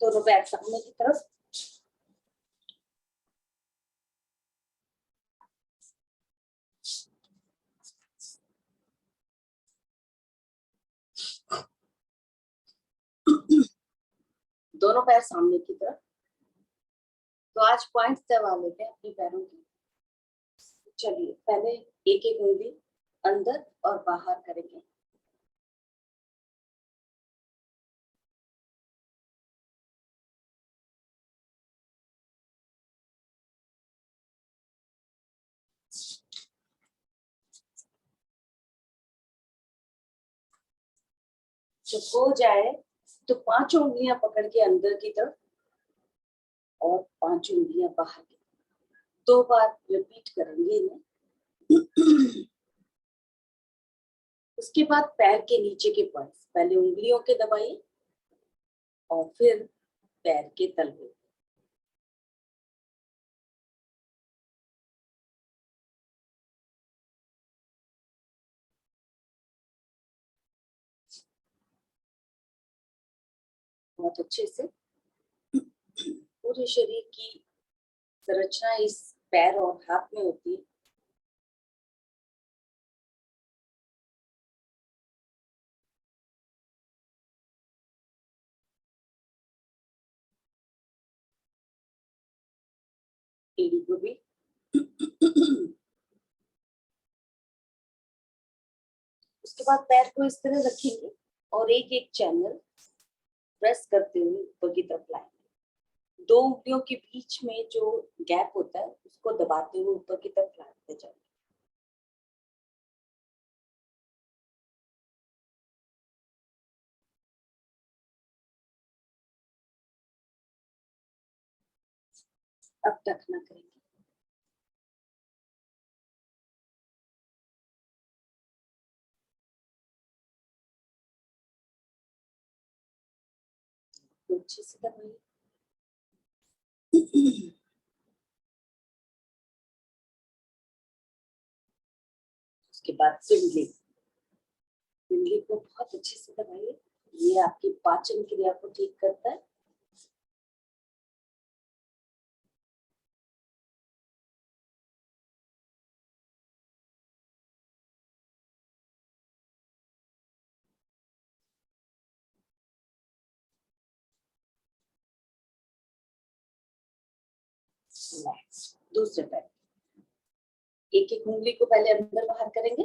दोनों पैर सामने की तरफ। दोनों पैर सामने की तरफ। तो आज पॉइंट्स दबा लेते हैं अपने पैरों की। चलिए पहले एक एक उंगली अंदर और बाहर करेंगे। जब हो जाए तो 5 उंगलियां पकड़ के अंदर की तरफ और 5 उंगलियां बाहर की तरफ। 2 बार रिपीट करेंगे इन्हें। उसके बाद पैर के नीचे के पॉइंट्स पहले उंगलियों के दबाइए और फिर पैर के तलवे। बहुत अच्छे से पूरे शरीर की संरचना इस पैर और हाथ में होती है। एड़ी को भी। उसके बाद पैर को इस तरह रखेंगे और एक एक चैनल प्रेस करते हुए ऊपर की तरफ लाएंगे। 2 उंगलियों के बीच में जो गैप होता है उसको दबाते हुए ऊपर की तरफ लाते जाएंगे। अब टखना करेंगे। तो अच्छे से दबाइए। उसके बाद पिंडली को बहुत अच्छे से दबाइए। ये आपकी पाचन क्रिया को ठीक करता है। दूसरे पैर एक एक उंगली को पहले अंदर बाहर करेंगे।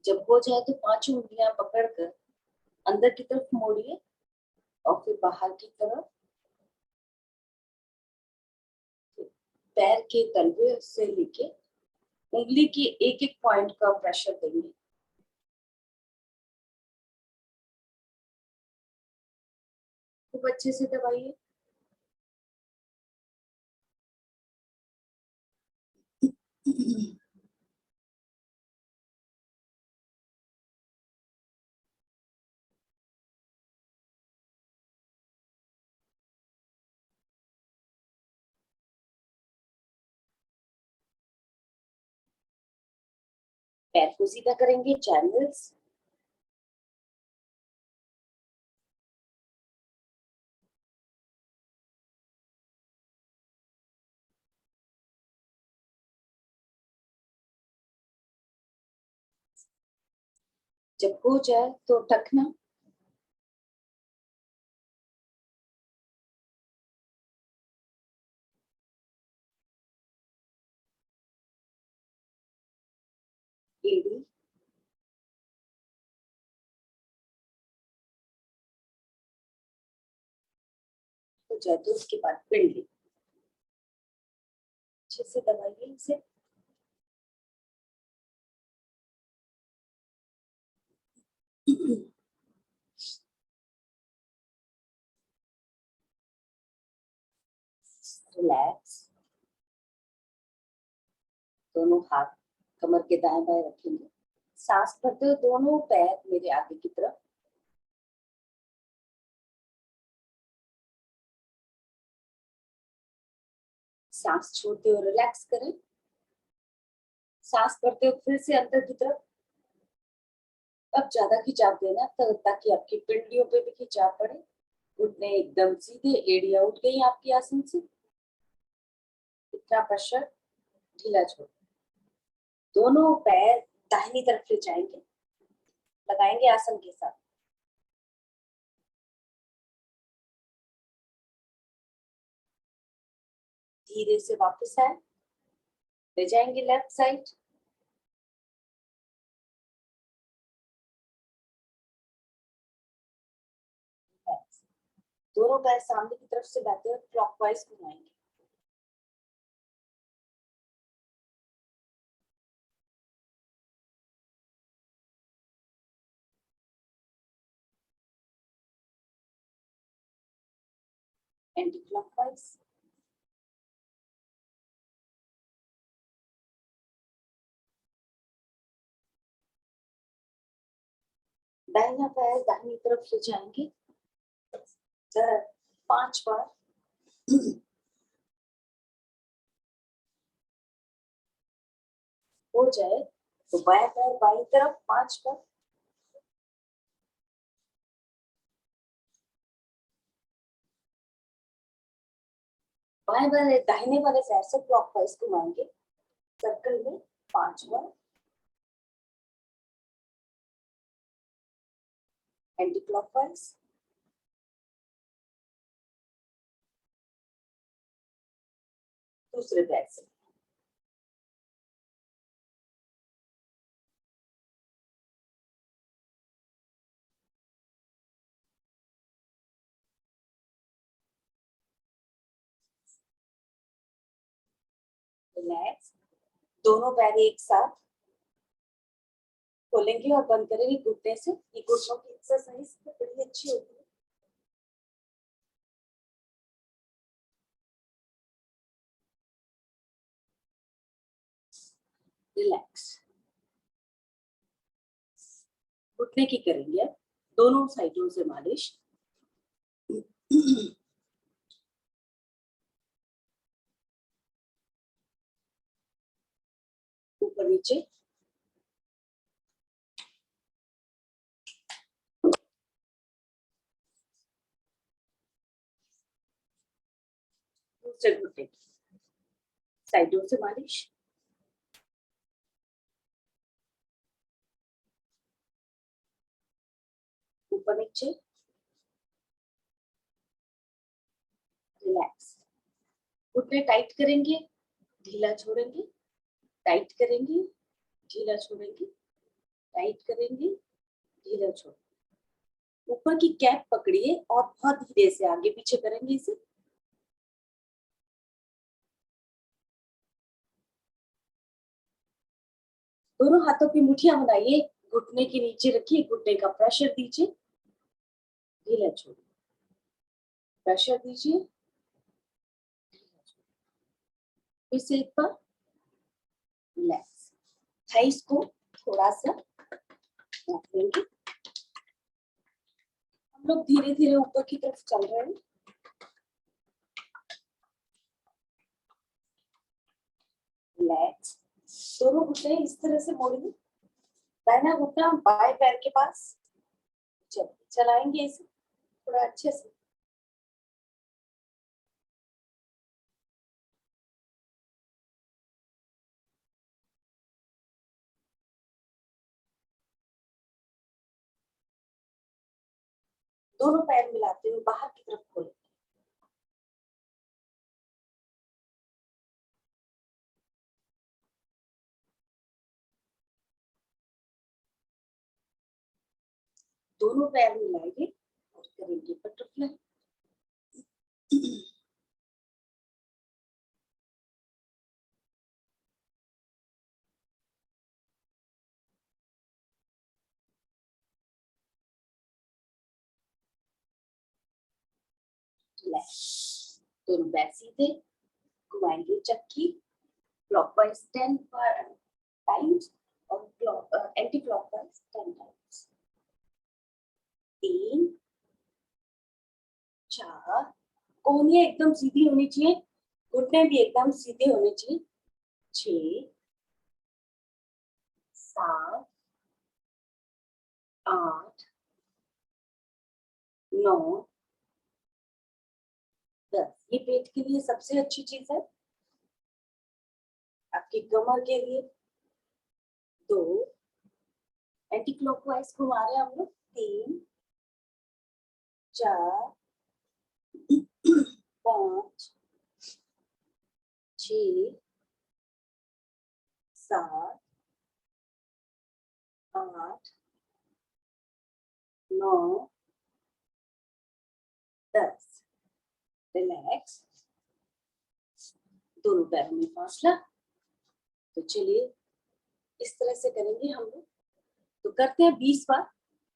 जब हो जाए तो 5 उंगलियां पकड़कर अंदर की तरफ मोड़िए और फिर बाहर की तरफ। पैर के तलवे से लेके उंगली की एक एक पॉइंट का प्रेशर देंगे। खूब अच्छे से दबाइए। पैर को सीधा करेंगे, चैनल्स। जब हो जाए तो टखना। एड़ी। हो जाए तो उसके बाद पिंडली। अच्छे से दबाइए इसे। रिलैक्स। दोनों हाथ कमर के दाएं बाएं रखेंगे। सांस भरते हुए दोनों पैर मेरे आगे की तरफ। सांस छोड़ते हुए रिलैक्स करें। सांस करते हुए फिर से अंदर की तरफ। अब ज्यादा खिंचाव देना ताकि आपकी पिंडलियों पे भी खिंचाव पड़े। घुटने एकदम सीधे, एड़ियां उठ गई आपकी आसन से। इतना प्रेशर ढीला छोड़। दोनों पैर दाहिनी तरफ ले जाएंगे, लगाएंगे आसन के साथ। धीरे से वापस आए, ले जाएंगे लेफ्ट साइड। दोनों पैर सामने की तरफ से बैठे हुए क्लॉकवाइज घुमाएंगे। Anti clockwise. दाहिना पैर दाहिनी तरफ ले जाएंगे। 5 बार। हो जाए तो बाएं पैर बाईं तरफ 5 बार। बाएं वाले दाहिने वाले पैर से क्लॉकवाइज घुमाएंगे सर्कल में 5 बार। Anti clockwise. दूसरे पैर से। रिलैक्स। दोनों पैर एक साथ खोलेंगे और बंद करेंगे घुटने से। ये घुटनों की एक्सरसाइज बड़ी अच्छी होती है। रिलैक्स। घुटने की करेंगे दोनों साइडों से मालिश। ऊपर नीचे। दूसरे घुटने की साइडों से मालिश। ऊपर नीचे। रिलैक्स। घुटने टाइट करेंगे, ढीला छोड़ेंगे, टाइट करेंगे, ढीला छोड़ेंगे, टाइट करेंगे, ढीला छोड़ेंगे। ऊपर की कैप पकड़िए और बहुत धीरे से आगे पीछे करेंगे इसे। दोनों हाथों की मुठ्ठियां बनाइए, घुटने के नीचे रखिए, घुटने का प्रेशर दीजिए, ढीला छोड़िए, प्रेशर दीजिए। फिर से एक बार। रिलैक्स। थाइस को थोड़ा सा रखेंगे। हम लोग धीरे धीरे ऊपर की तरफ चल रहे हैं। रिलैक्स। दोनों घुटने इस तरह से मोड़िए। दाहिना घुटना बाएं पैर के पास। चलाएंगे इसे थोड़ा अच्छे से। दोनों पैर मिलाते हुए बाहर की तरफ खोलें। दोनों पैर मिलाएंगे और करेंगे बटरफ्लाई। दोनों पैर सीधे घुमाएंगे चक्की क्लॉकवाइज 10 टाइम्स और एंटी क्लॉकवाइज 10 टाइम्स। 3 4। कोहनियां एकदम सीधी होनी चाहिए, घुटने भी एकदम सीधे होने चाहिए। 6 7 8 9 10। ये पेट के लिए सबसे अच्छी चीज है। आपकी कमर के लिए 2, एंटी क्लॉकवाइज घुमा रहे हैं हम लोग। 3 4 5 6 7 8 9 10। रिलैक्स, दोनों पैरों में फासला। तो चलिए इस तरह से करेंगे हम लोग। तो करते हैं 20 बार।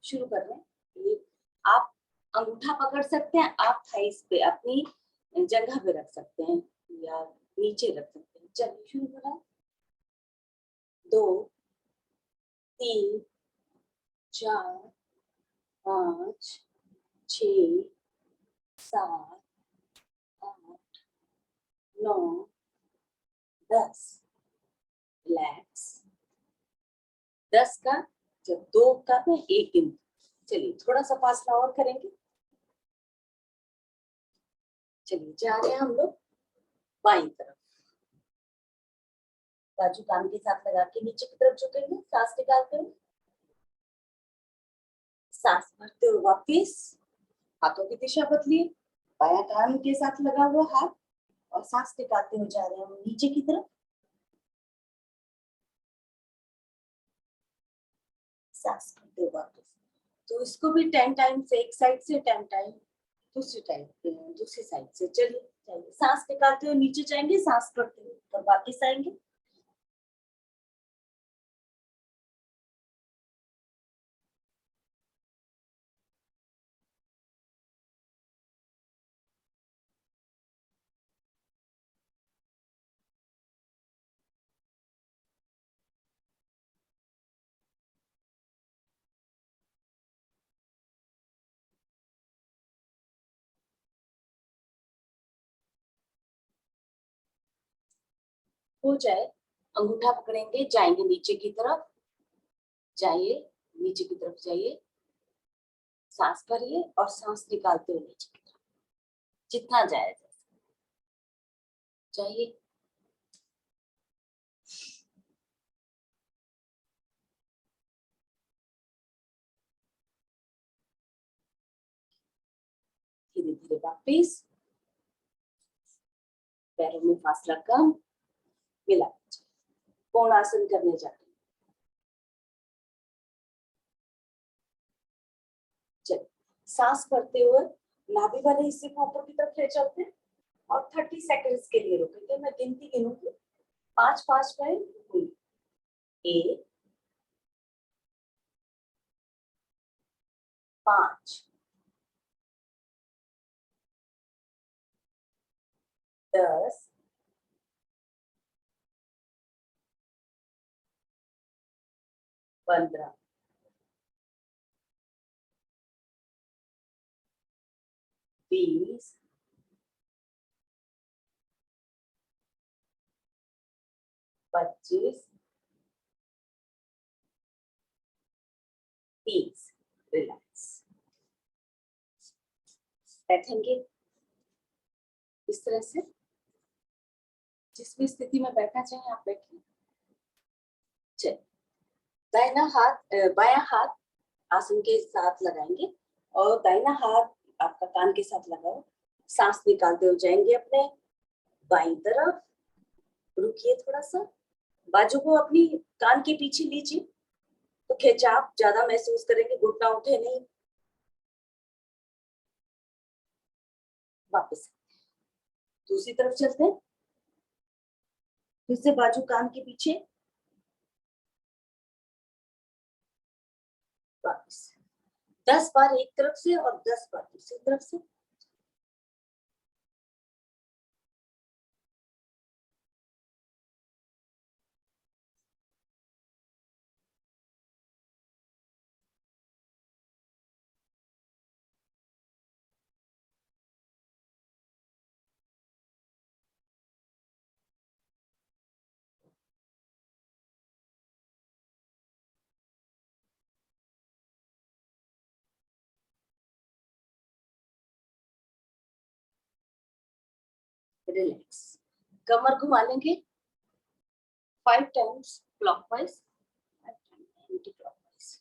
शुरू कर रहे हैं। ये आप अंगूठा पकड़ सकते हैं, आप थाइस पे अपनी जगह पे रख सकते हैं या नीचे रख सकते हैं। चलिए शुरू कर रहे हैं। 2 3 4 5 6 7 8 9 10। रिलैक्स। 10 का जब 2 का तो 1 गिनती। चलिए थोड़ा सा फासला और करेंगे। चलिए जा रहे हैं हम लोग बाईं तरफ। बाजू कान के साथ लगा के नीचे की तरफ झुकेंगे, सांस निकालते हुए। सांस भरते हुए वापिस हाथों की दिशा बदलिए। बायां कान के साथ लगा हुआ हाथ और सांस निकालते हुए जा रहे हैं हम नीचे की तरफ। सांस भरते हुए वापिस। तो इसको भी 10 टाइम से एक साइड से, 10 टाइम दूसरी साइड से। चलिए चलिए सांस निकालते हुए नीचे जाएंगे, सांस भरते हुए ऊपर वापिस आएंगे। हो जाए अंगूठा पकड़ेंगे, जाएंगे नीचे की तरफ। जाइए नीचे की तरफ जाइए, सांस भरिए और सांस निकालते हुए नीचे की तरफ जितना जाए जाइए। धीरे धीरे वापिस पैरों में फासला कम मिला। कोणासन करने जाते हैं। चलिए सांस भरते हुए नाभि वाले हिस्से को ऊपर की तरफ ले चलते हैं और 30 सेकंड्स के लिए रुकेंगे। मैं गिनती गिनूंगी, 5 5 में हुई। 1 5 10 15 20 25 30। रिलैक्स। बैठेंगे इस तरह से, जिस भी स्थिति में बैठना चाहिए आप बैठिए। चलिए दाहिना हाथ बायां हाथ आसन के साथ लगाएंगे और दाहिना हाथ आपका कान के साथ लगाओ। सांस निकालते हुए जाएंगे अपने बाईं तरफ। रुकिए थोड़ा सा, बाजू को अपनी कान के पीछे लीजिए तो खिंचाव ज्यादा महसूस करेंगे, घुटना उठे नहीं। वापस दूसरी तरफ चलते हैं। फिर से बाजू कान के पीछे, वापस 10 बार एक तरफ से और 10 बार दूसरी तरफ से। रिलैक्स। कमर घुमा लेंगे 5 times clockwise anti clockwise.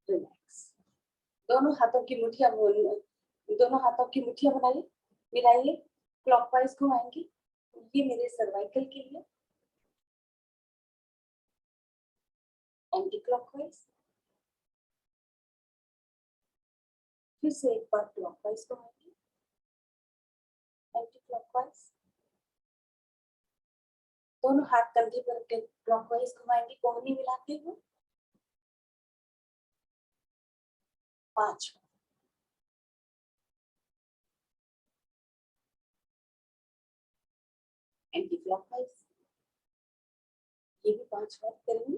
Relax. दोनों हाथों की मुट्ठियां दोनों हाथों की मुट्ठियां बनाइए, मिलाइए, क्लॉकवाइज घुमाएंगे। ये मेरे सर्वाइकल के लिए, एंटी क्लॉकवाइज। फिर से एक बार क्लॉकवाइज घुमाएंगे, एंटी क्लॉकवाइज। दोनों हाथ कंधे पर रख के क्लॉकवाइज घुमाएंगे, कोहनी मिलाते हुए 5 बार। एंटी क्लॉकवाइज, ये भी 5 बार करेंगे।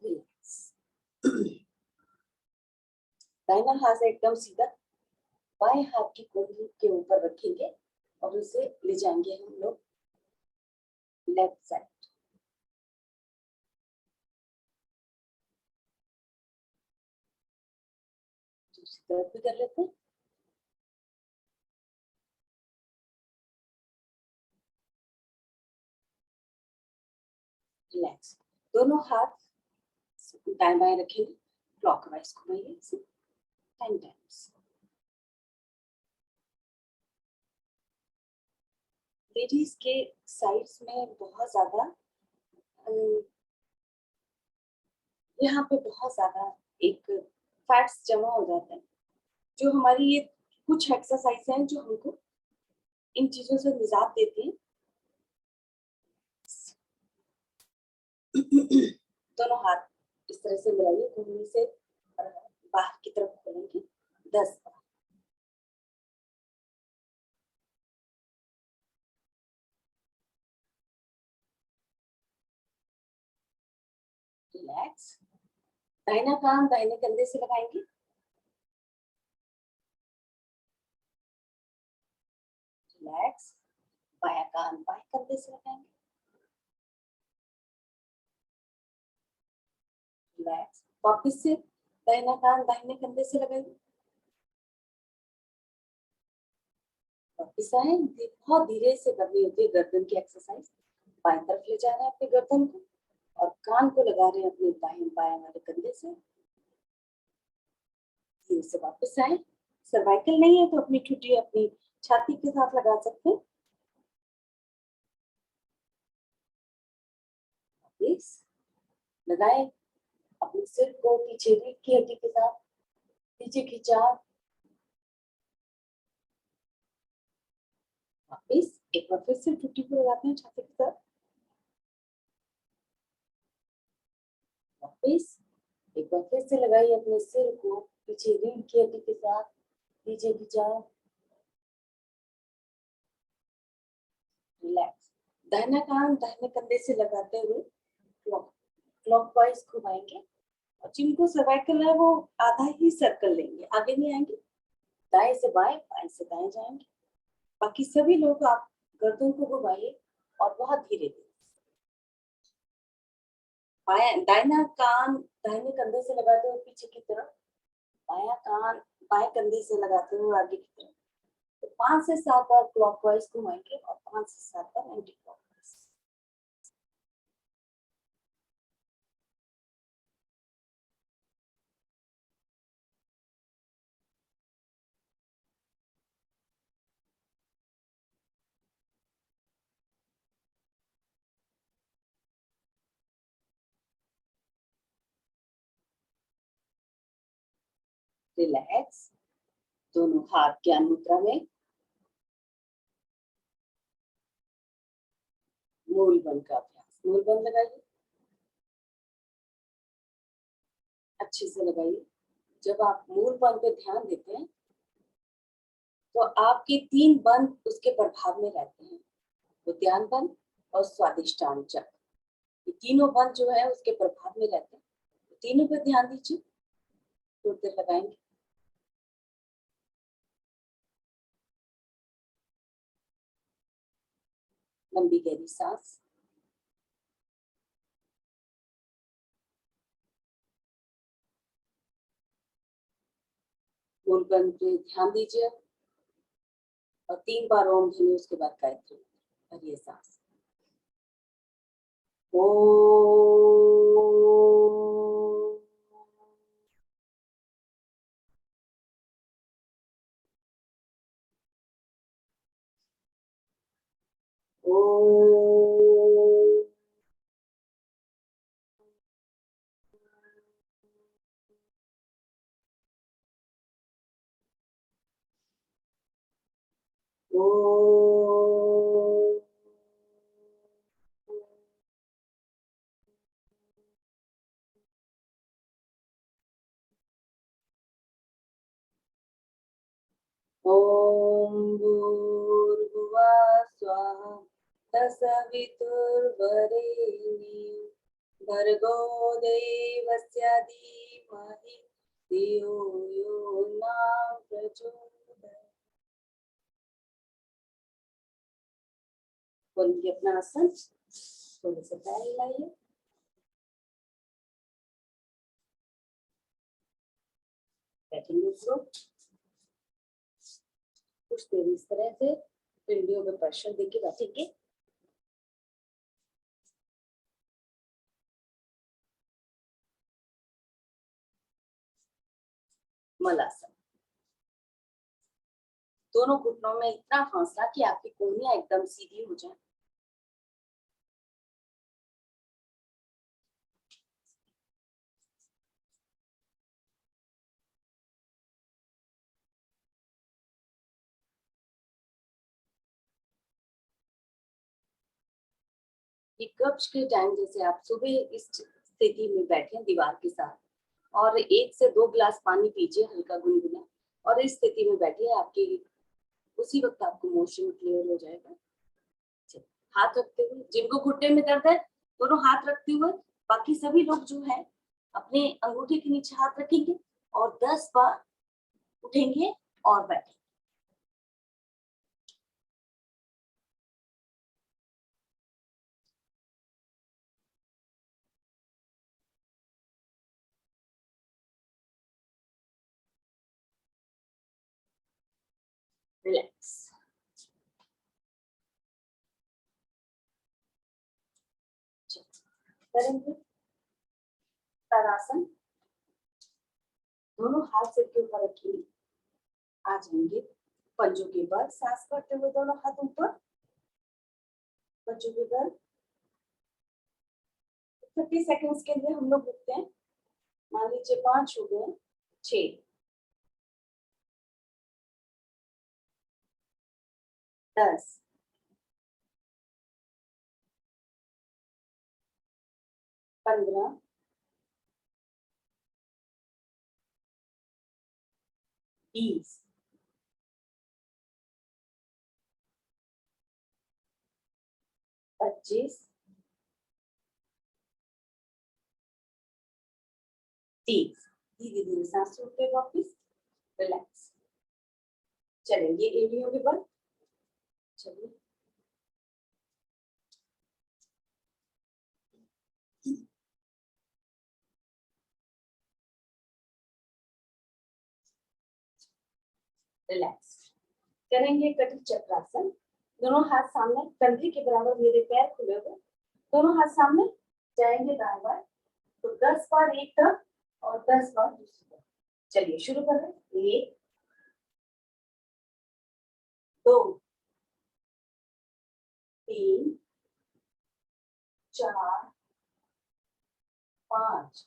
रिलैक्स। दाहिना हाथ एकदम सीधा, बाएं हाथ की कोहनी के ऊपर रखेंगे और उसे ले जाएंगे हम लोग लेफ्ट साइड। दूसरी तरफ भी कर लेते हैं। रिलैक्स। दोनों हाथ दाएं बाएं रखेंगे, क्लॉकवाइज घुमाइए इसे 10 टाइम्स। लेडीज के साइड्स में बहुत ज्यादा यहाँ पे बहुत ज्यादा एक फैट्स जमा हो जाते हैं। जो हमारी ये कुछ एक्सरसाइज हैं जो हमको इन चीजों से निजात देती हैं। दोनों हाथ इस तरह से मिलाइए, घूमने से बाहर की तरफ खोलेंगे 10 बार। रिलैक्स। दाहिना कान दाहिने कंधे से लगाएंगे, रिलैक्स। बायां कान बाएं कंधे से लगाएंगे, रिलैक्स। वापिस से दाहिना कान दाहिने कंधे से लगाइए, वापिस आए। बहुत धीरे से करनी होती है गर्दन की एक्सरसाइज। बाएं तरफ ले जा रहे हैं अपने गर्दन को और कान को लगा रहे हैं अपने दाहिने बाएं वाले कंधे से। धीरे से वापस आए। सर्वाइकल नहीं है तो अपनी ठुड्डी अपनी छाती के साथ लगा सकते हैं। वापिस लगाए, अपने सिर को पीछे रीढ़ की हड्डी के साथ पीछे खिंचा। वापिस एक बार फिर से ठुड्डी को लगाते हैं छाती के साथ। वापिस एक बार फिर से लगाइए अपने सिर को पीछे रीढ़ की हड्डी के साथ पीछे खिंचाओ। रिलैक्स। दाहिना कान दाहिने कंधे से लगाते हुए क्लॉकवाइज घुमाएंगे और जिनको सर्वाइकल है वो आधा ही सर्कल लेंगे, आगे नहीं आएंगे। दाएं से बाएं, बाएं से दाएं जाएंगे। बाकी सभी लोग आप गर्दन को घुमाइए और बहुत धीरे धीरे। दाहिना कान दाहिने कंधे से लगाते हुए पीछे की तरफ, बायां कान बाएं कंधे से लगाते हुए आगे की तरफ। तो 5 से 7 बार क्लॉकवाइज घुमाएंगे और 5 से 7 बार एंटी क्लॉकवाइज। रिलैक्स। दोनों हाथ ज्ञान मुद्रा में, मूल बंद का अभ्यास। मूल बंद लगाइए, अच्छे से लगाइए। जब आप मूल बंद पे ध्यान देते हैं तो आपके 3 बंद उसके प्रभाव में रहते हैं, उद्यान बंद और स्वादिष्टान चक्र। ये तीनों बंद जो है उसके प्रभाव में रहते हैं, तो तीनों पे ध्यान दीजिए, थोड़ी देर लगाएंगे। लंबी गहरी सांस, मूल बंद पे ध्यान दीजिए और 3 बार ओम ध्वनि, उसके बाद गायत्री और ये सांस। ओ ओम भूर्भुवः स्वः तत्सवितुर्वरेण्यं भर्गो देवस्य धीमहि धियो यो न प्रचोदयात्। बोलिए अपना आसन, थोड़े से पैर हिलाइए, बैठेंगे उसको कुछ देर इस तरह से पिंडियों में प्रेशर देके बैठेंगे। मलासन, दोनों घुटनों में इतना फासला कि आपकी कोहनियां एकदम सीधी हो जाए। कब्ज के टाइम जैसे आप सुबह इस स्थिति में बैठे दीवार के साथ और 1 से 2 गिलास पानी पीजिए हल्का गुनगुना, और इस स्थिति में बैठिए, आपकी उसी वक्त आपको मोशन क्लियर हो जाएगा। हाथ रखते हुए, जिनको घुटने में दर्द है दोनों हाथ रखते हुए, बाकी सभी लोग जो है अपने अंगूठे के नीचे हाथ रखेंगे और 10 बार उठेंगे और बैठेंगे। रिलैक्स करेंगे। ताड़ासन, दोनों हाथ सिर के ऊपर रखेंगे, आ जाएंगे पंजों के बल, सांस करते हुए दोनों हाथ ऊपर, पंजों के बल 30 सेकंड्स के लिए हम लोग रुकते हैं। मान लीजिए 5 हो गए, 6, 10, 15, 20, 25, 30। धीरे धीरे सांस छोड़ते वापिस, रिलैक्स। चलेंगे एड़ियों के बल, चलिए रिलैक्स करेंगे। कटी चक्रासन, दोनों हाथ सामने, कंधे के बराबर मेरे पैर खुले हुए, दोनों हाथ सामने जाएंगे दाएं बाएं, तो 10 बार एक तरफ और 10 बार दूसरी तरफ। चलिए शुरू कर रहे हैं। 1, 2, 3, 4, 5,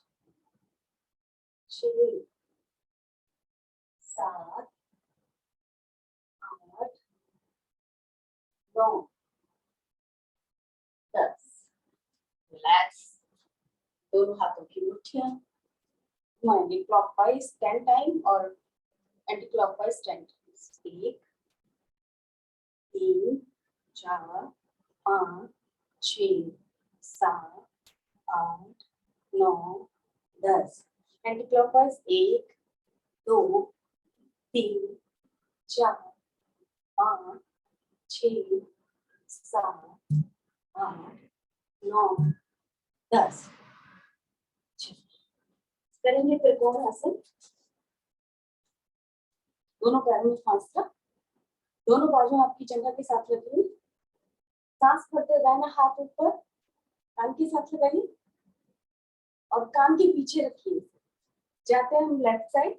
6, 7, 8, 9, 10। रिलैक्स, दोनों हाथों की मुट्ठियां घुमाएंगे क्लॉकवाइज 10 टाइम और anti clockwise 10 times. 1, 3 4 5 6 7 8 9 10 anti clockwise 1 2 3 4 5 6 7 8 9 10 करेंगे त्रिकोण आसन। दोनों पैरों में फासला, दोनों बाजू आपकी जगह के साथ रखिए। सांस भरते दाहिना हाथ ऊपर कान के साथ लगाइए और कान के पीछे रखिए। जाते हैं हम लेफ्ट साइड,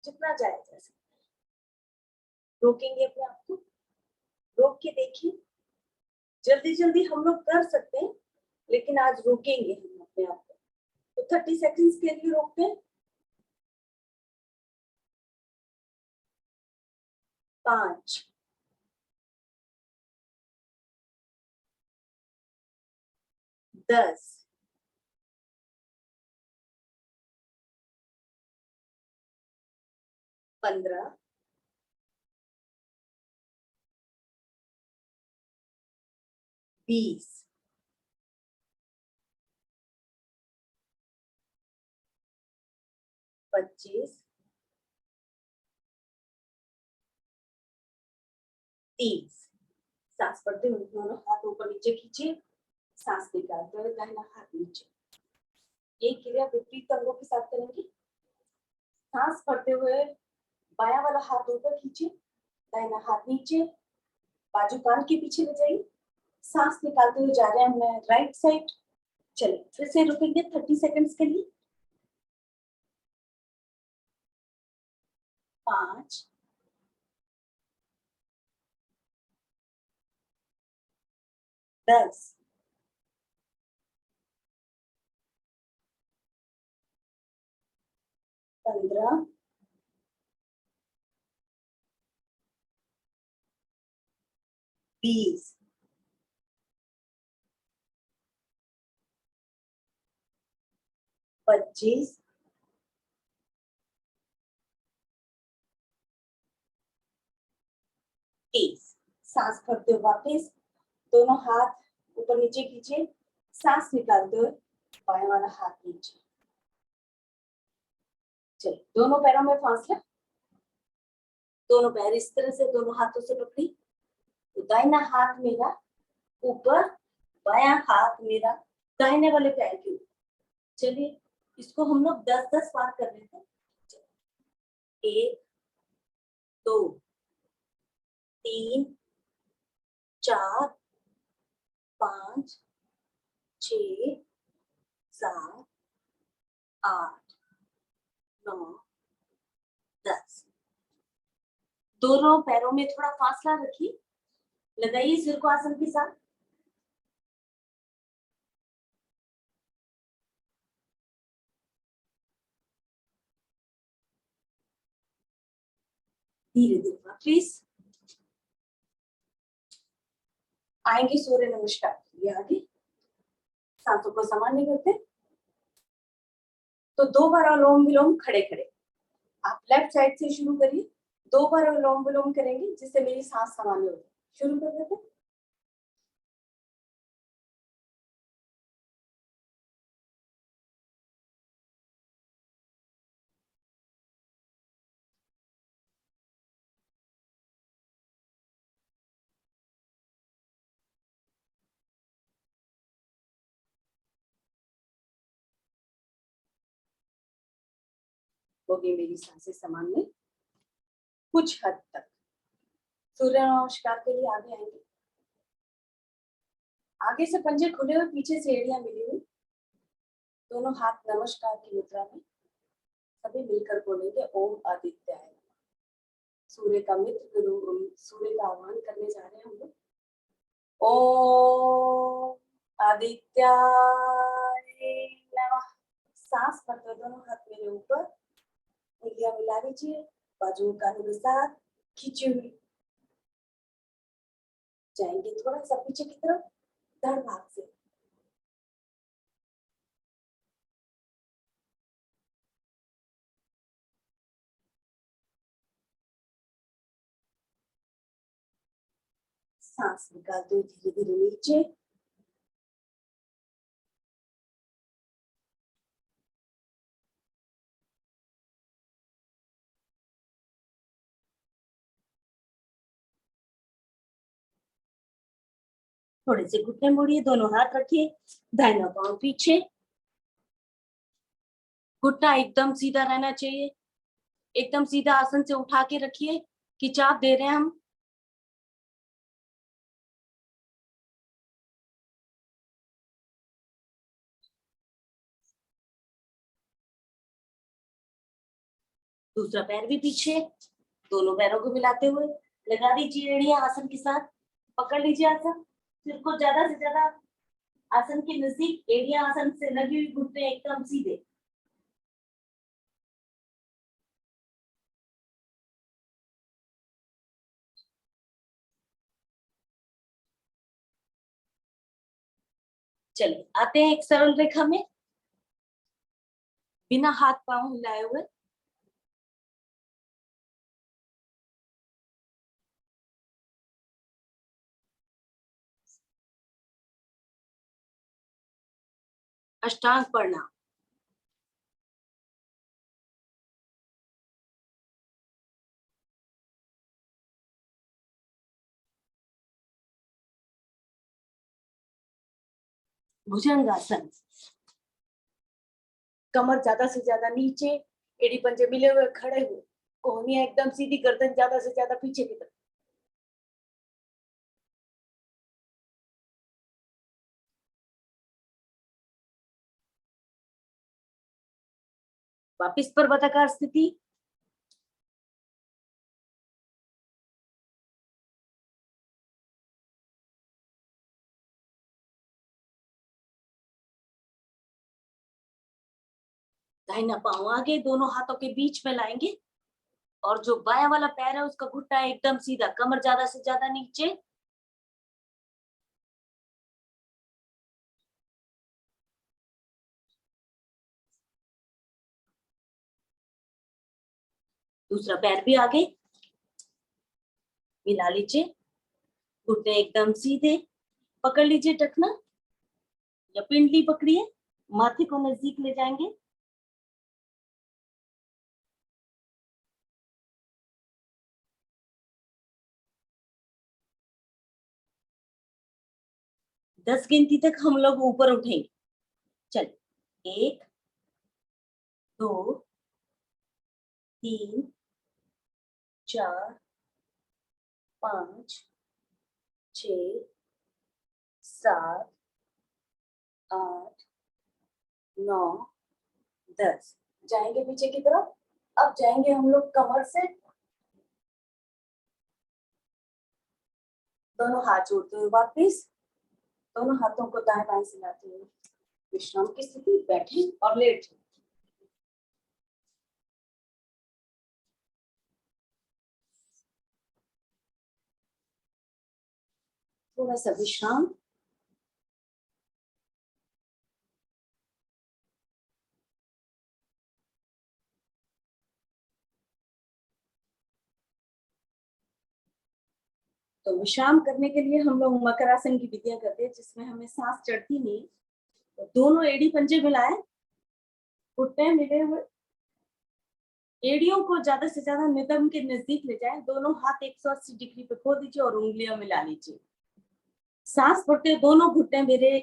जितना जाए जैसे रोकेंगे अपने आप को, रोक के देखिए। जल्दी जल्दी हम लोग कर सकते हैं, लेकिन आज रोकेंगे हम अपने आप को। तो 30 सेकंड्स के लिए रोकते हैं। 5 10 15 20 25 30। सांस पड़ते हुए दोनों हाथ ऊपर नीचे खींचिए, सांस निकालते हुए दाहिना हाथ नीचे। ये क्रिया विपरीत अंगों के साथ करेंगे। सांस पड़ते हुए बायां वाला हाथ ऊपर खींचिए, दाहिना हाथ नीचे, बाजू कान के पीछे ले जाइए। सांस निकालते हुए जा रहे हैं हम राइट साइड। चलिए फिर से रुकेंगे 30 सेकंड्स के लिए। 5 10 15 20 25 30। सांस भरते हुए वापस दोनों हाथ ऊपर नीचे कीजिए, सांस निकालते हुए बाएं वाला हाथ नीचे। चलिए दोनों पैरों में फासला, दोनों पैर इस तरह से दोनों हाथों से पकड़ी। तो दाहिना हाथ मेरा ऊपर, बायां हाथ मेरा दाहिने वाले पैर के ऊपर। चलिए इसको हम लोग 10-10 बार कर लेते हैं। 1 2 3 4 5 6 7 8 9 10। दोनों पैरों में थोड़ा फासला रखिए, लगाइए सिर को आसन के साथ। धीरे धीरे वापिस आएंगे सूर्य नमस्कार। ये आगे सांसों को सामान्य करते। तो 2 बार अनुलोम विलोम खड़े खड़े। आप लेफ्ट साइड से शुरू करिए। 2 बार अनुलोम विलोम करेंगे जिससे मेरी सांस सामान्य हो जाए। शुरू कर देते। होगी मेरी सांसें सामान्य कुछ हद तक। सूर्य नमस्कार के लिए आगे आएंगे। आगे से पंजे खुले हुए, पीछे से एड़ियां मिली हुई, दोनों हाथ नमस्कार की मुद्रा में। सभी मिलकर बोलेंगे ओम आदित्याय नमः। सूर्य का मित्र गुरु सूर्य का आह्वान करने जा रहे हैं हम लोग। ओम आदित्याय नमः। सांस भरते दोनों हाथ मेरे ऊपर, उंगलियां मिला लीजिए, बाजू कानों के साथ खींची हुई जाएंगे थोड़ा सा पीछे की तरफ, धड़ भाग से। सांस निकालते हुए धीरे धीरे नीचे, थोड़े से घुटने मोड़िए, दोनों हाथ रखिए, दाहिना पांव पीछे, घुटना एकदम सीधा रहना चाहिए, एकदम सीधा आसन से उठा के रखिए, खिंचाव दे रहे हैं हम। दूसरा पैर भी पीछे, दोनों पैरों को मिलाते हुए लगा दीजिए एड़ियां आसन के साथ, पकड़ लीजिए आसन, सिर को ज्यादा से ज्यादा आसन के नजदीक, एड़ियां आसन से लगी हुई, घुटने एकदम सीधे। चलिए आते हैं एक सरल रेखा में, बिना हाथ पांव हिलाए हुए। अष्टांग प्रणाम। भुजंगासन, कमर ज्यादा से ज्यादा नीचे, एड़ी पंजे मिले हुए खड़े हुए, कोहनियां एकदम सीधी, गर्दन ज्यादा से ज्यादा पीछे की तरफ। वापिस पर्वताकार स्थिति, दाहिना पांव आगे, दोनों हाथों के बीच में लाएंगे, और जो बायां वाला पैर है उसका घुटना एकदम सीधा, कमर ज्यादा से ज्यादा नीचे। दूसरा पैर भी आगे, मिला लीजिए, घुटने एकदम सीधे, पकड़ लीजिए टखना या पिंडली पकड़िए, माथे को नजदीक ले जाएंगे। दस गिनती तक हम लोग ऊपर उठेंगे। चलिए, 1 2 3 4 5 6 7 8 9 10। जाएंगे पीछे की तरफ। अब जाएंगे हम लोग कमर से, दोनों हाथ जोड़ते हुए वापिस, दोनों हाथों को दाएं बाएं हिलाते हुए विश्राम की स्थिति, बैठे और लेट जाए। थोड़ा सा विश्राम। तो विश्राम करने के लिए हम लोग मकर आसन की विधियां करते हैं, जिसमें हमें सांस चढ़ती नहीं। तो दोनों एड़ी पंजे मिलाए, घुटने मिले हुए, एड़ियों को ज्यादा से ज्यादा नितंब के नजदीक ले जाएं, दोनों हाथ 180 डिग्री पे खो दीजिए और उंगलियां मिला लीजिए। सांस भरते हुए दोनों घुटने मेरे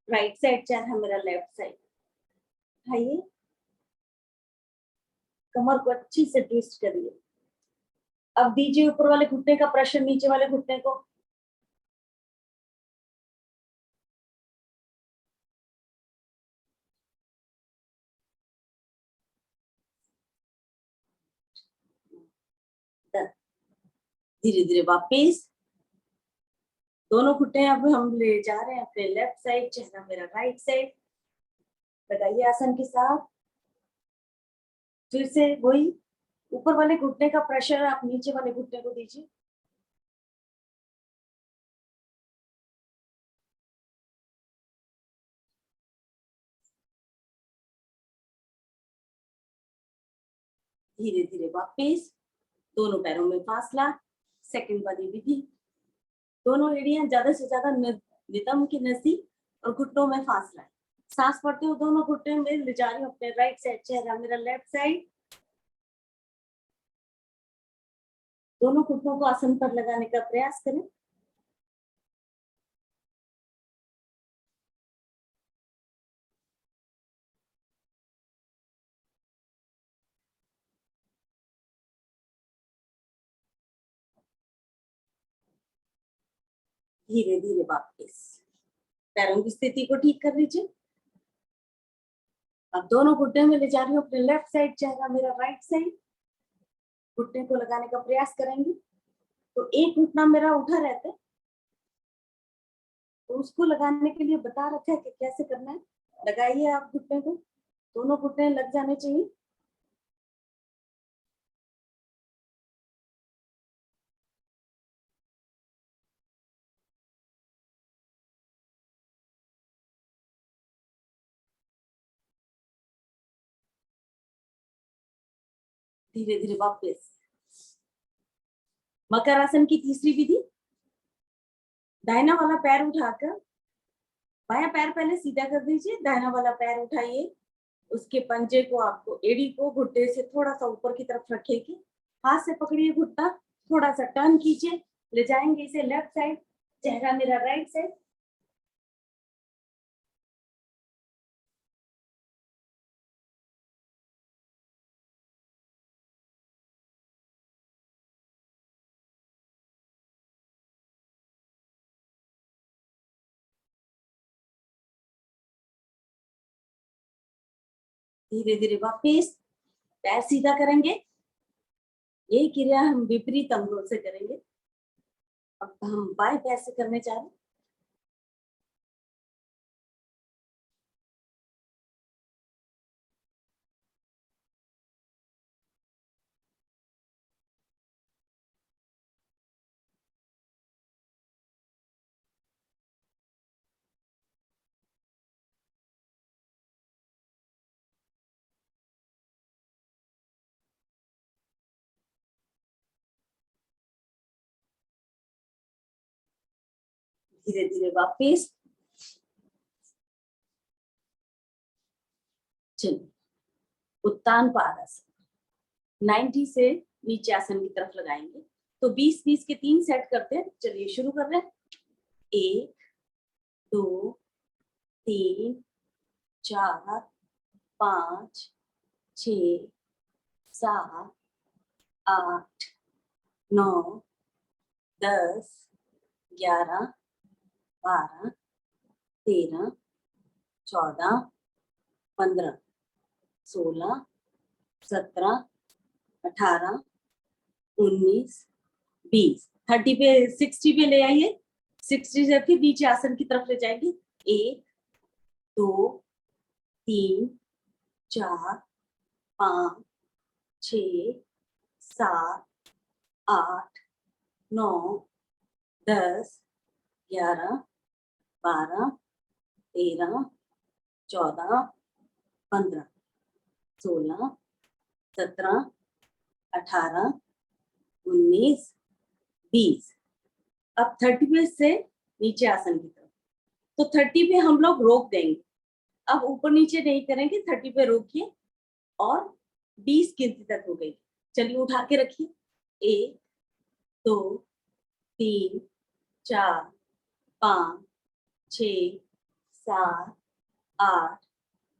राइट साइड, चेहरा मेरा लेफ्ट साइड। उठाइए, कमर को अच्छी से ट्विस्ट करिए। अब दीजिए ऊपर वाले घुटने का प्रेशर नीचे वाले घुटने को। धीरे धीरे वापिस, दोनों घुटने अब हम ले जा रहे हैं अपने लेफ्ट साइड, चेहरा मेरा राइट साइड। लगाइए आसन के साथ, फिर से वही ऊपर वाले घुटने का प्रेशर आप नीचे वाले घुटने को दीजिए। धीरे धीरे वापिस, दोनों पैरों में फासला, सेकंड वाली विधि, दोनों एड़ियां ज्यादा से ज्यादा नितंब के नजदीक और घुटनों में फासला है। सांस पड़ते हो दोनों घुटने में ले जा रही हूँ अपने राइट साइड, चेहरा मेरा लेफ्ट साइड। दोनों घुटनों को आसन पर लगाने का प्रयास करें। धीरे धीरे वापस पैरों की स्थिति को ठीक कर लीजिए। अब दोनों घुटने में ले जा रही हूँ अपने लेफ्ट साइड, चेहरा मेरा राइट साइड। घुटने को लगाने का प्रयास करेंगे तो एक घुटना मेरा उठा रहता है, तो उसको लगाने के लिए बता रखा है कि कैसे करना है। लगाइए आप घुटने को, दोनों घुटने लग जाने चाहिए। धीरे धीरे वापस मकर आसन की तीसरी विधि। दाहिना वाला पैर उठाकर बायां पैर पहले सीधा कर दीजिए, दाहिना वाला पैर उठाइए, उसके पंजे को आपको एड़ी को घुटने से थोड़ा सा ऊपर की तरफ रखेगी, हाथ से पकड़िए घुटना, थोड़ा सा टर्न कीजिए, ले जाएंगे इसे लेफ्ट साइड, चेहरा मेरा राइट साइड। धीरे धीरे वापस पैर सीधा करेंगे। यही क्रिया हम विपरीत अंगों से करेंगे। अब हम बाएं पैर से करने जा रहे हैं। धीरे धीरे वापस चलिए उत्तान पादासन 90 से नीचे आसन की तरफ लगाएंगे। तो 20-20 के 3 सेट करते हैं। चलिए शुरू कर रहे हैं। 1 2 3 4 5 6 7 8 9 10 11 12 13 14 15 16 17 18 19 20 30 पे 60 पे ले आइए। 60 से फिर नीचे आसन की तरफ ले जाएंगे। 1 2 3 4 5 6 7 8 9 10 11 12 13 14 15 16 17 18 19 20। अब 30 पे से नीचे आसन की तरफ। तो 30 पे हम लोग रोक देंगे, अब ऊपर नीचे नहीं करेंगे। 30 पे रोकिए और 20 गिनती तक हो गई। चलिए उठा के रखिए। 1 2 3 4 5 6 7 8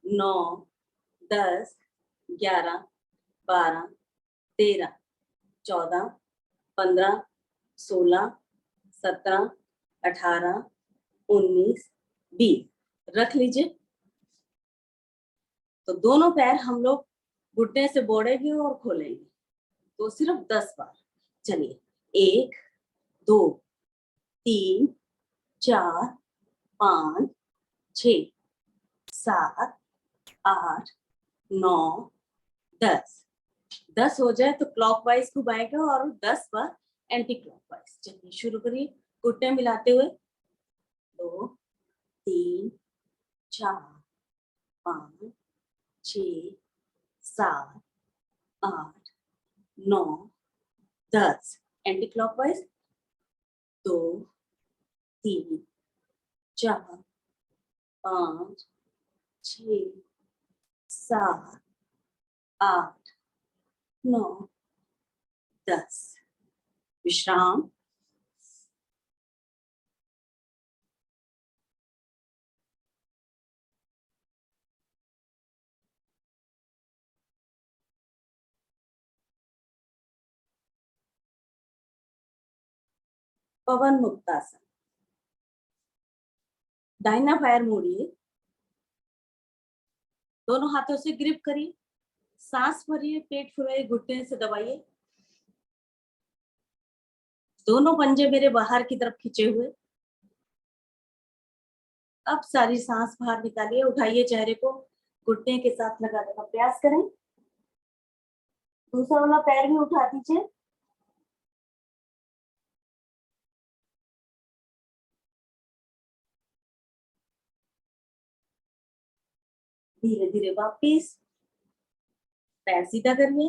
9 10 11 12 13 14 15 16 17 18 19 20 रख लीजिए। तो दोनों पैर हम लोग घुटने से बोड़ेंगे और खोलेंगे, तो सिर्फ 10 बार। चलिए 1 2 3 4 5 6 7 8 9 10। 10 हो जाए तो क्लॉकवाइज घुमाएगा और 10 बार एंटी क्लॉकवाइज। चलिए शुरू करिए घुटने मिलाते हुए। 2 3 4 5 6 7 8 9 10 एंटी क्लॉकवाइज। 2 3 4 5 6 7 8 9 10। विश्राम। पवन मुक्तासन। दाहिना पैर मोड़िए, दोनों हाथों से ग्रिप करिए, सांस भरिए, पेट फुलाइए, घुटने से दबाइए। दोनों पंजे मेरे बाहर की तरफ खींचे हुए। अब सारी सांस बाहर निकालिए, उठाइए चेहरे को, घुटने के साथ लगाने का प्रयास करें। दूसरा वाला पैर भी उठा दीजिए। धीरे धीरे वापिस पैर सीधा करिए,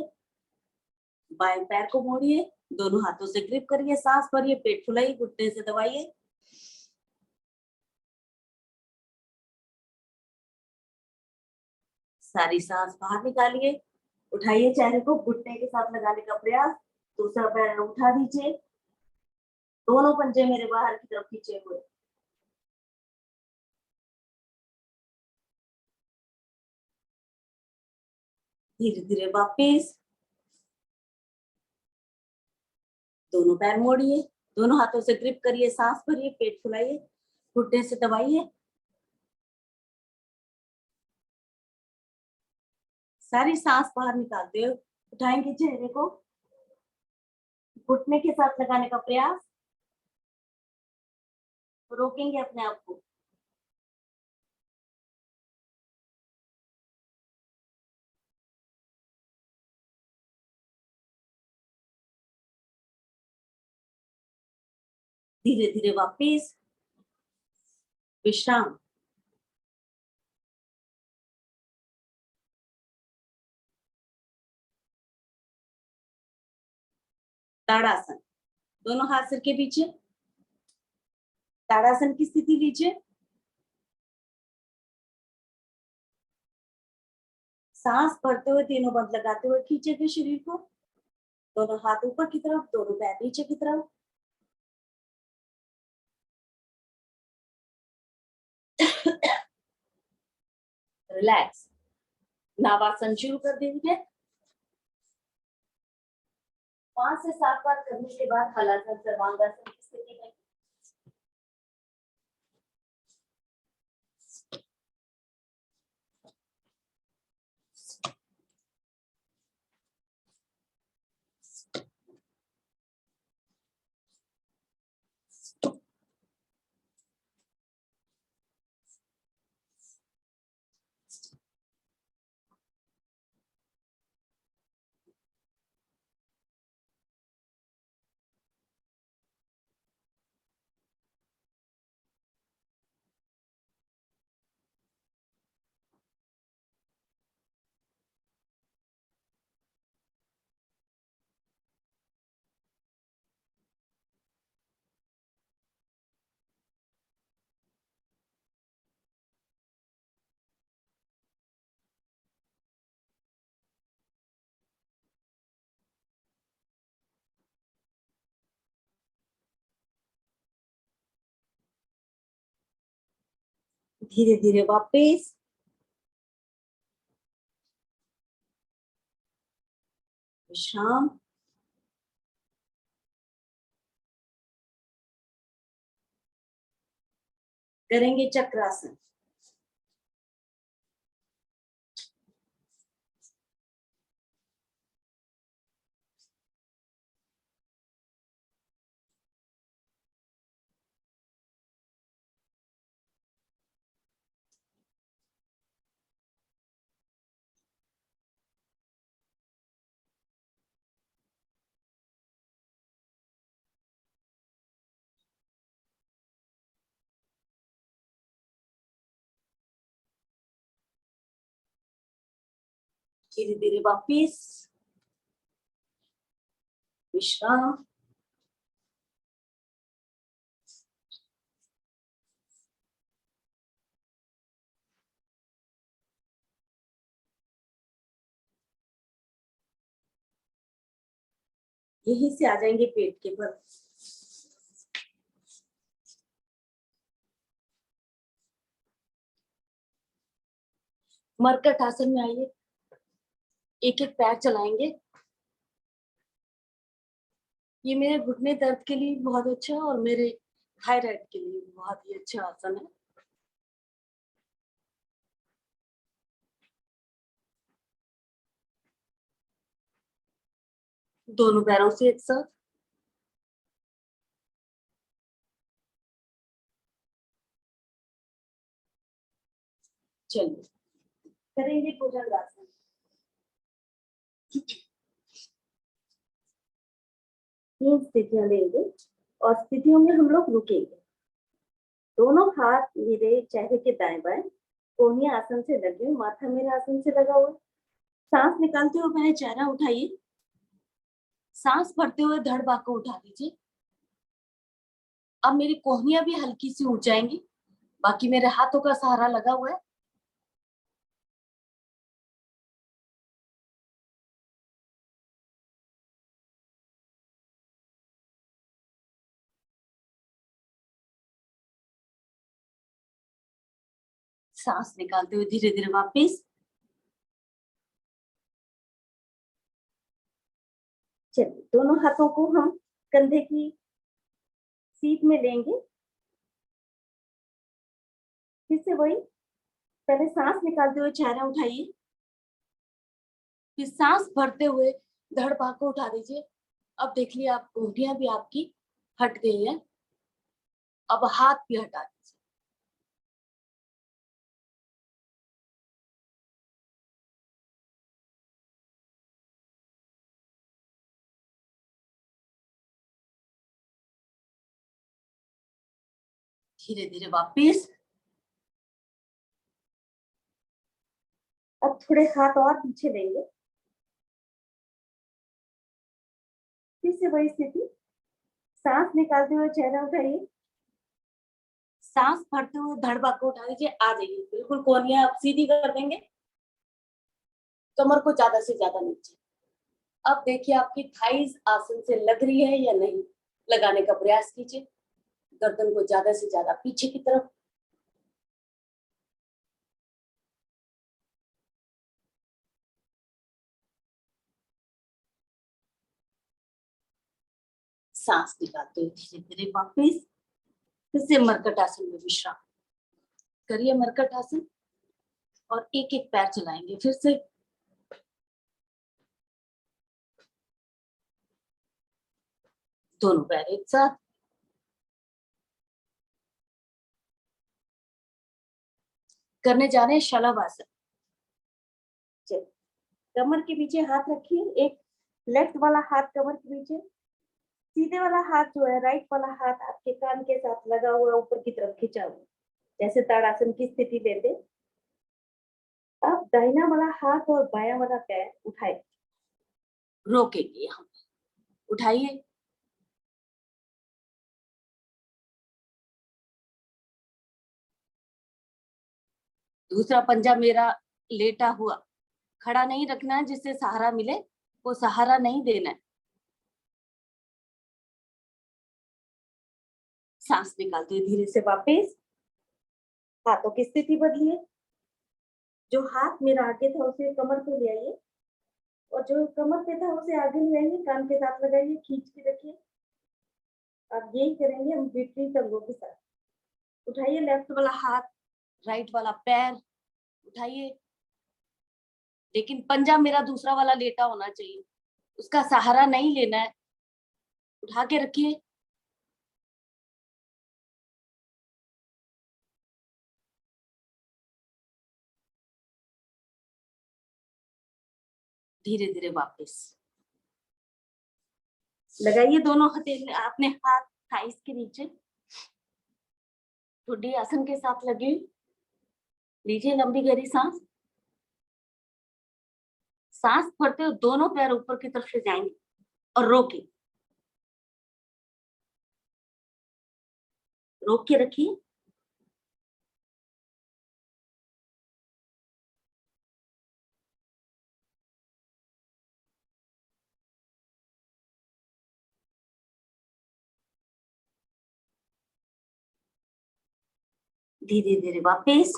बाएं पैर को मोड़िए, दोनों हाथों से ग्रिप करिए, सांस भरिए, पेट फुलाइए, घुटने से दबाइए। सारी सांस बाहर निकालिए, उठाइए चेहरे को, घुटने के साथ लगाने का प्रयास। दूसरा पैर उठा दीजिए, दोनों पंजे मेरे बाहर की तरफ खींचे हुए। धीरे धीरे वापिस दोनों पैर मोड़िए, दोनों हाथों से ग्रिप करिए, सांस भरिए, पेट फुलाइए, घुटने से दबाइए। सारी सांस बाहर निकालते हुए उठाएंगे चेहरे को, घुटने के साथ लगाने का प्रयास, रोकेंगे अपने आप को। धीरे धीरे वापिस विश्राम। ताड़ासन। दोनों हाथ सिर के पीछे, ताड़ासन की स्थिति लीजिए। सांस भरते हुए तीनों बंद लगाते हुए खींचेंगे शरीर को, दोनों हाथ ऊपर की तरफ, दोनों पैर नीचे की तरफ। रिलैक्स। नावासन शुरू कर देंगे। 5 से 7 बार करने के बाद हलासन सर्वांगासन की स्थिति में। धीरे धीरे वापस विश्राम। करेंगे चक्रासन। धीरे धीरे वापस विश्राम। यहीं से आ जाएंगे पेट के बल। मरकट आसन में आइए, एक एक पैर चलाएंगे। ये मेरे घुटने दर्द के लिए बहुत अच्छा है और मेरे थायराइड के लिए बहुत ही अच्छा आसन है। दोनों पैरों से एक साथ। चलिए करेंगे भुजंगासन। तीन स्थितियां लेंगे और स्थितियों में हम लोग रुकेंगे। दोनों हाथ मेरे चेहरे के दाएं बाएं कोहनी आसन से लगे हुए, माथा मेरे आसन से लगा हुआ। सांस निकालते हुए पहले चेहरा उठाइए, सांस भरते हुए धड़ बाक को उठा दीजिए। अब मेरी कोहनियां भी हल्की सी उठ जाएंगी, बाकी मेरे हाथों का सहारा लगा हुआ है। सांस निकालते हुए धीरे धीरे वापस। चलिए दोनों हाथों को हम कंधे की सीट में लेंगे। फिर से वही, पहले सांस निकालते हुए चेहरा उठाइए, फिर सांस भरते हुए धड़ बाक को उठा दीजिए। अब देख लिया, आप कोहनियां भी आपकी हट गई है। अब हाथ भी हटा दीजिए। धीरे धीरे वापिस। अब थोड़े हाथ और पीछे लेंगे। फिर से वही स्थिति, सांस निकालते हुए चेहरा उठाइए, सांस भरते हुए धड़ बाक को उठा दीजिए। आ जाइए, बिल्कुल कोहनियां आप सीधी कर देंगे, कमर को ज्यादा से ज्यादा नीचे। अब देखिए आपकी थाइज आसन से लग रही है या नहीं, लगाने का प्रयास कीजिए। गर्दन को ज्यादा से ज्यादा पीछे की तरफ। सांस निकालते हुए धीरे धीरे वापिस। फिर से मरकट आसन में विश्राम करिए। मरकट आसन, और एक एक पैर चलाएंगे फिर से। दोनों पैर एक साथ। करने जा रहे हैं शलभ आसन। चलिए कमर के पीछे हाथ रखिए, एक लेफ्ट वाला हाथ कमर के पीछे, सीधे वाला हाथ जो है राइट वाला हाथ आपके कान के साथ लगा हुआ, ऊपर की तरफ खींचा हुआ, जैसे ताड़ासन की स्थिति लेते। अब दाहिना वाला हाथ और बायां वाला पैर उठाए, रोकेंगे हम। उठाइए। दूसरा पंजा मेरा लेटा हुआ, खड़ा नहीं रखना है, जिससे सहारा मिले वो सहारा नहीं देना है। सांस निकालते हुए धीरे से वापस। हाथों की स्थिति बदलिए, जो हाथ मेरा आगे था उसे कमर पे ले आइए, और जो कमर पे था उसे आगे ले आइए, कान के साथ लगाइए, खींच के रखिए। अब यही करेंगे हम विपरीत अंगों के साथ। उठाइए लेफ्ट वाला हाथ, राइट वाला पैर उठाइए, लेकिन पंजा मेरा दूसरा वाला लेटा होना चाहिए, उसका सहारा नहीं लेना है। उठा के रखिए। धीरे धीरे वापस लगाइए। दोनों हथेली अपने हाथ थाइस के नीचे, ठुड्डी आसन के साथ लगे। लीजिए लंबी गहरी सांस। सांस भरते हुए दोनों पैर ऊपर की तरफ से जाएंगे और रोके, रोक के रखिए। धीरे धीरे वापस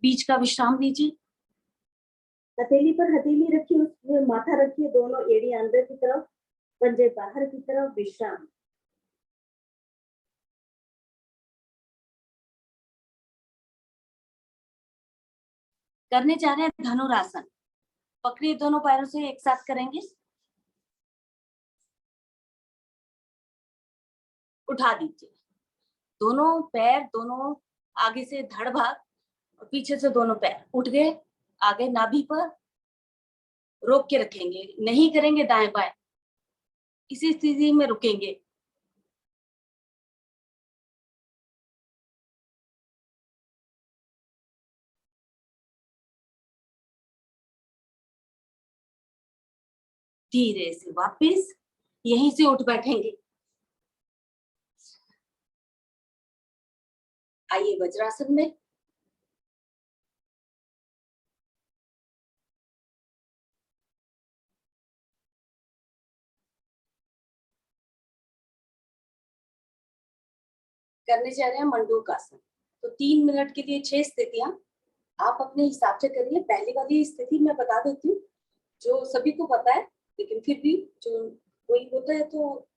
बीच का विश्राम लीजिए। हथेली पर हथेली रखिए, उसमें माथा रखिए, दोनों एड़ी अंदर की तरफ, पंजे बाहर की तरफ, विश्राम। करने जा रहे हैं धनुरासन। पकड़िए, दोनों पैरों से एक साथ करेंगे। उठा दीजिए दोनों पैर, दोनों आगे से धड़ भाग और पीछे से दोनों पैर उठ गए। आगे नाभि पर रोक के रखेंगे, नहीं करेंगे दाएं बाएं, इसी स्थिति में रुकेंगे। धीरे से वापस यहीं से उठ बैठेंगे। आइए वज्रासन में। करने जा रहे हैं मंडूकासन। तो 3 मिनट के लिए 6 स्थितियां आप अपने हिसाब से करिए। पहली वाली स्थिति मैं बता देती हूँ, जो सभी को पता है, लेकिन फिर भी जो कोई होता है तो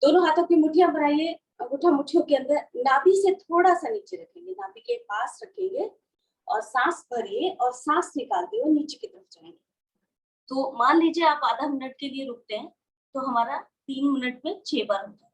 दोनों हाथों की मुट्ठियां बनाइए। अंगूठा मुट्ठियों के अंदर, नाभि से थोड़ा सा नीचे रखेंगे, नाभि के पास रखेंगे और सांस भरिए और सांस निकालते हुए नीचे की तरफ जाएंगे। तो मान लीजिए आप आधा मिनट के लिए रुकते हैं, तो हमारा 3 मिनट में 6 बार होता है।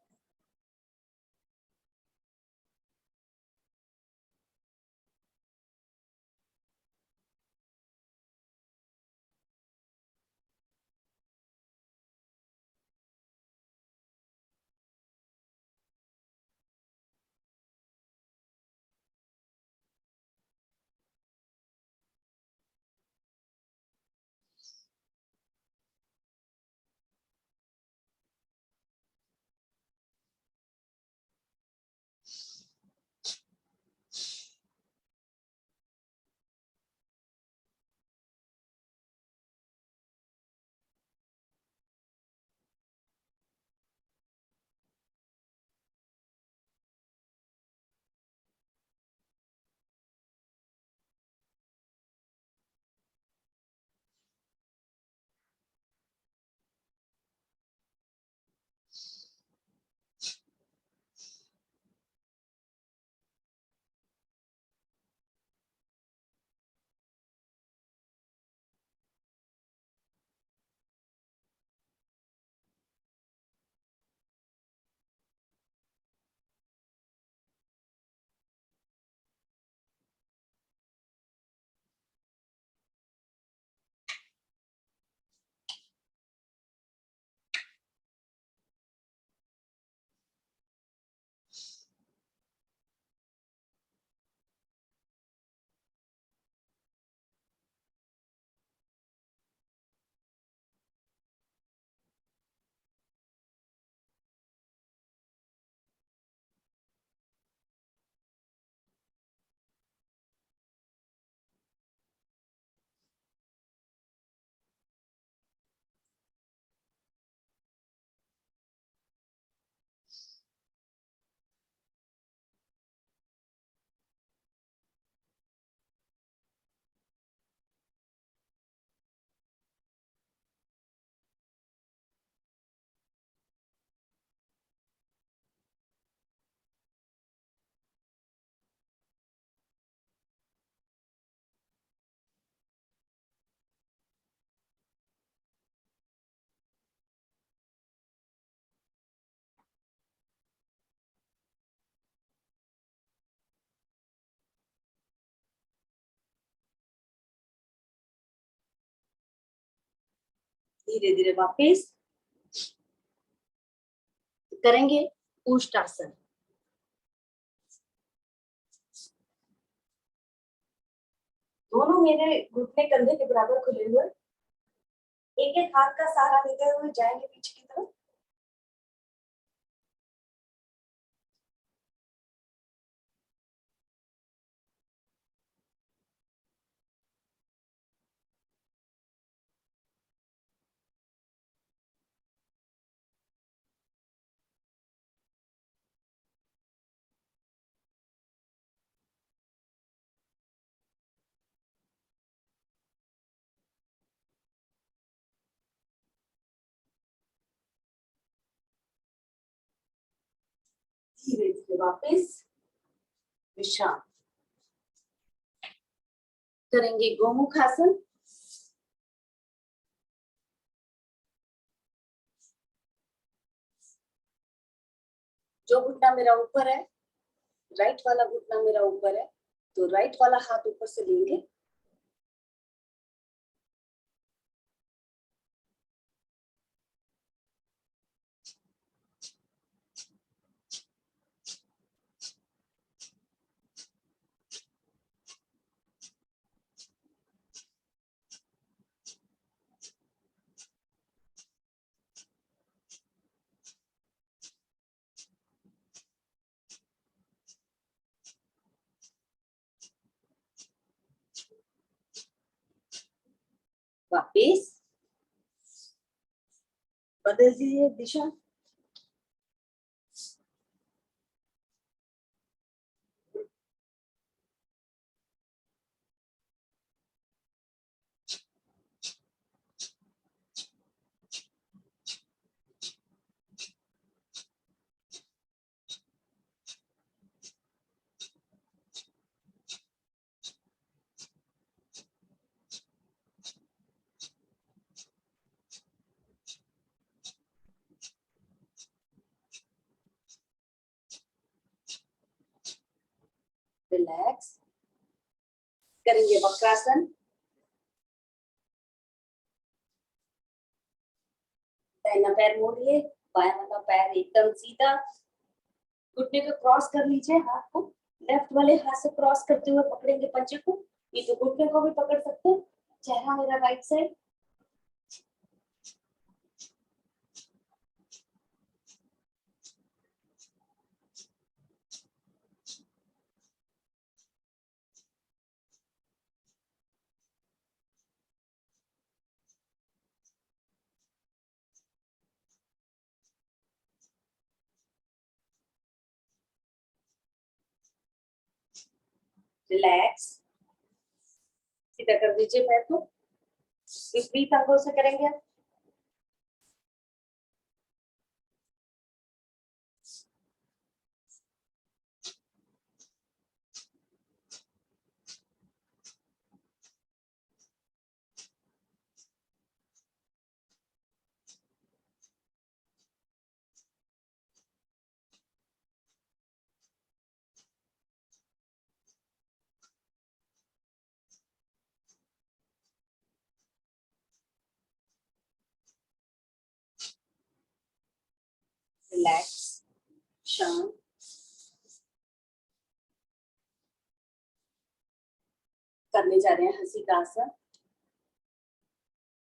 धीरे धीरे वापस करेंगे उष्टासन। दोनों मेरे घुटने कंधे के बराबर खुले हुए, एक एक हाथ का सहारा लेते हुए जाएंगे पीछे की तरफ। धीरे धीरे वापस विश्राम करेंगे। गोमुख आसन। जो घुटना मेरा ऊपर है, राइट वाला घुटना मेरा ऊपर है, तो राइट वाला हाथ ऊपर से लेंगे। वापिस बदल दीजिए दिशा। रिलैक्स करेंगे वक्रासन। दाहिना पैर मोड़िए, बायां वाला पैर एकदम सीधा, घुटने को क्रॉस कर लीजिए, हाथ को लेफ्ट वाले हाथ से क्रॉस करते हुए पकड़ेंगे पंजे को। ये तो घुटने को भी पकड़ सकते हैं। चेहरा मेरा राइट साइड। रिलैक्स, सीधा कर दीजिए पैर को। विपरीत अंगों से करेंगे। रिलैक्स, शांत। करने जा रहे हैं हंसी का आसन,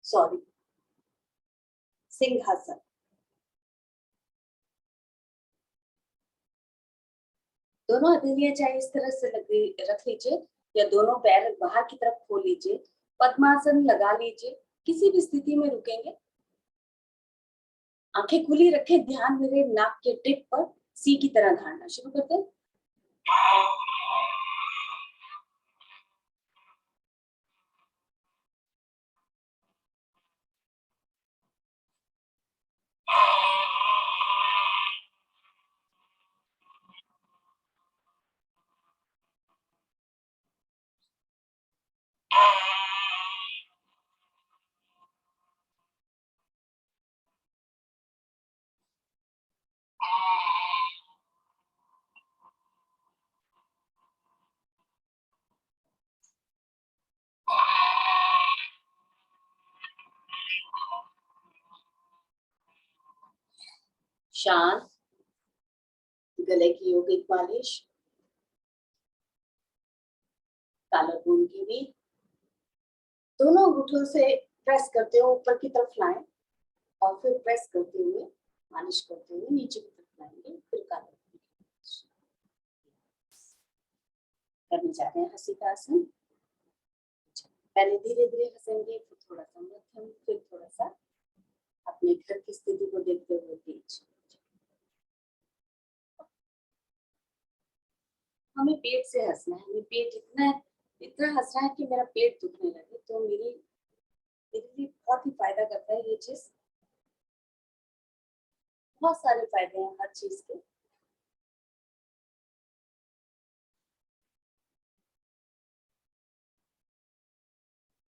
सॉरी सिंहासन। दोनों हथेलियां चाहे इस तरह से रख लीजिए या दोनों पैर बाहर की तरफ खोल लीजिए। पद्मासन लगा लीजिए। किसी भी स्थिति में रुकेंगे। आंखें खुली रखें, ध्यान मेरे नाक के टिप पर सी की तरह धारना शुरू करते हैं। शांत, गले की योगिक मालिश, तालबून की भी। दोनों अंगूठों से प्रेस करते हुए ऊपर की तरफ लाएं और फिर प्रेस करते हुए मालिश करते हुए नीचे की तरफ लाएंगे। फिर तालबून करने जा रहे हैं हंसी का आसन। पहले धीरे धीरे हंसेंगे, फिर थोड़ा सा मध्यम, फिर थोड़ा सा अपने घर की स्थिति को देखते हुए तेज। हमें पेट से हंसना है। हमें पेट इतना हंसना है कि मेरा पेट दुखने लगे। तो मेरे लिए बहुत ही फायदा करता है ये चीज। बहुत सारे फायदे हैं हर चीज के।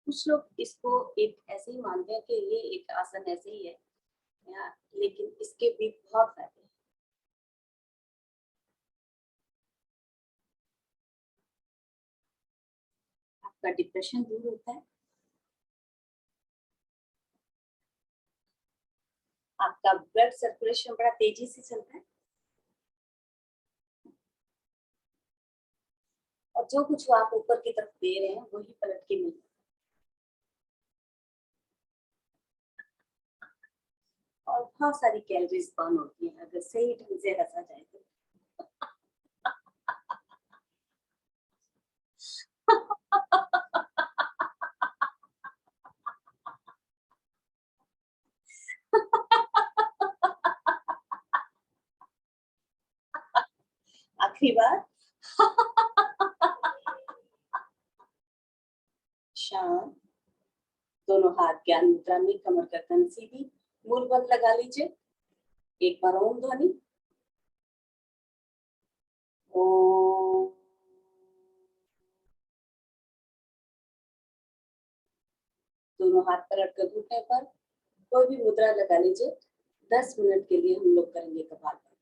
कुछ लोग इसको एक ऐसे ही मानते हैं कि ये एक आसन ऐसे ही है, लेकिन इसके भी बहुत फायदे हैं। आपका डिप्रेशन दूर होता है, आपका ब्लड सर्कुलेशन बड़ा तेजी से चलता है, और जो कुछ वो आप ऊपर की तरफ दे रहे हैं वही पलट के मिल, और बहुत सारी कैलोरीज बर्न होती है अगर सही ढंग से हंसा जाए तो। आखिरी बार शांत, दोनों हाथ ज्ञान मुद्रा में, कमर गर्दन सीधी, मूल बंद लगा लीजिए। एक बार ओम ध्वनि, ओम। दोनों हाथ पलट कर घुटने पर कोई भी मुद्रा लगा लीजिए। 10 मिनट के लिए हम लोग करेंगे कपालभाति।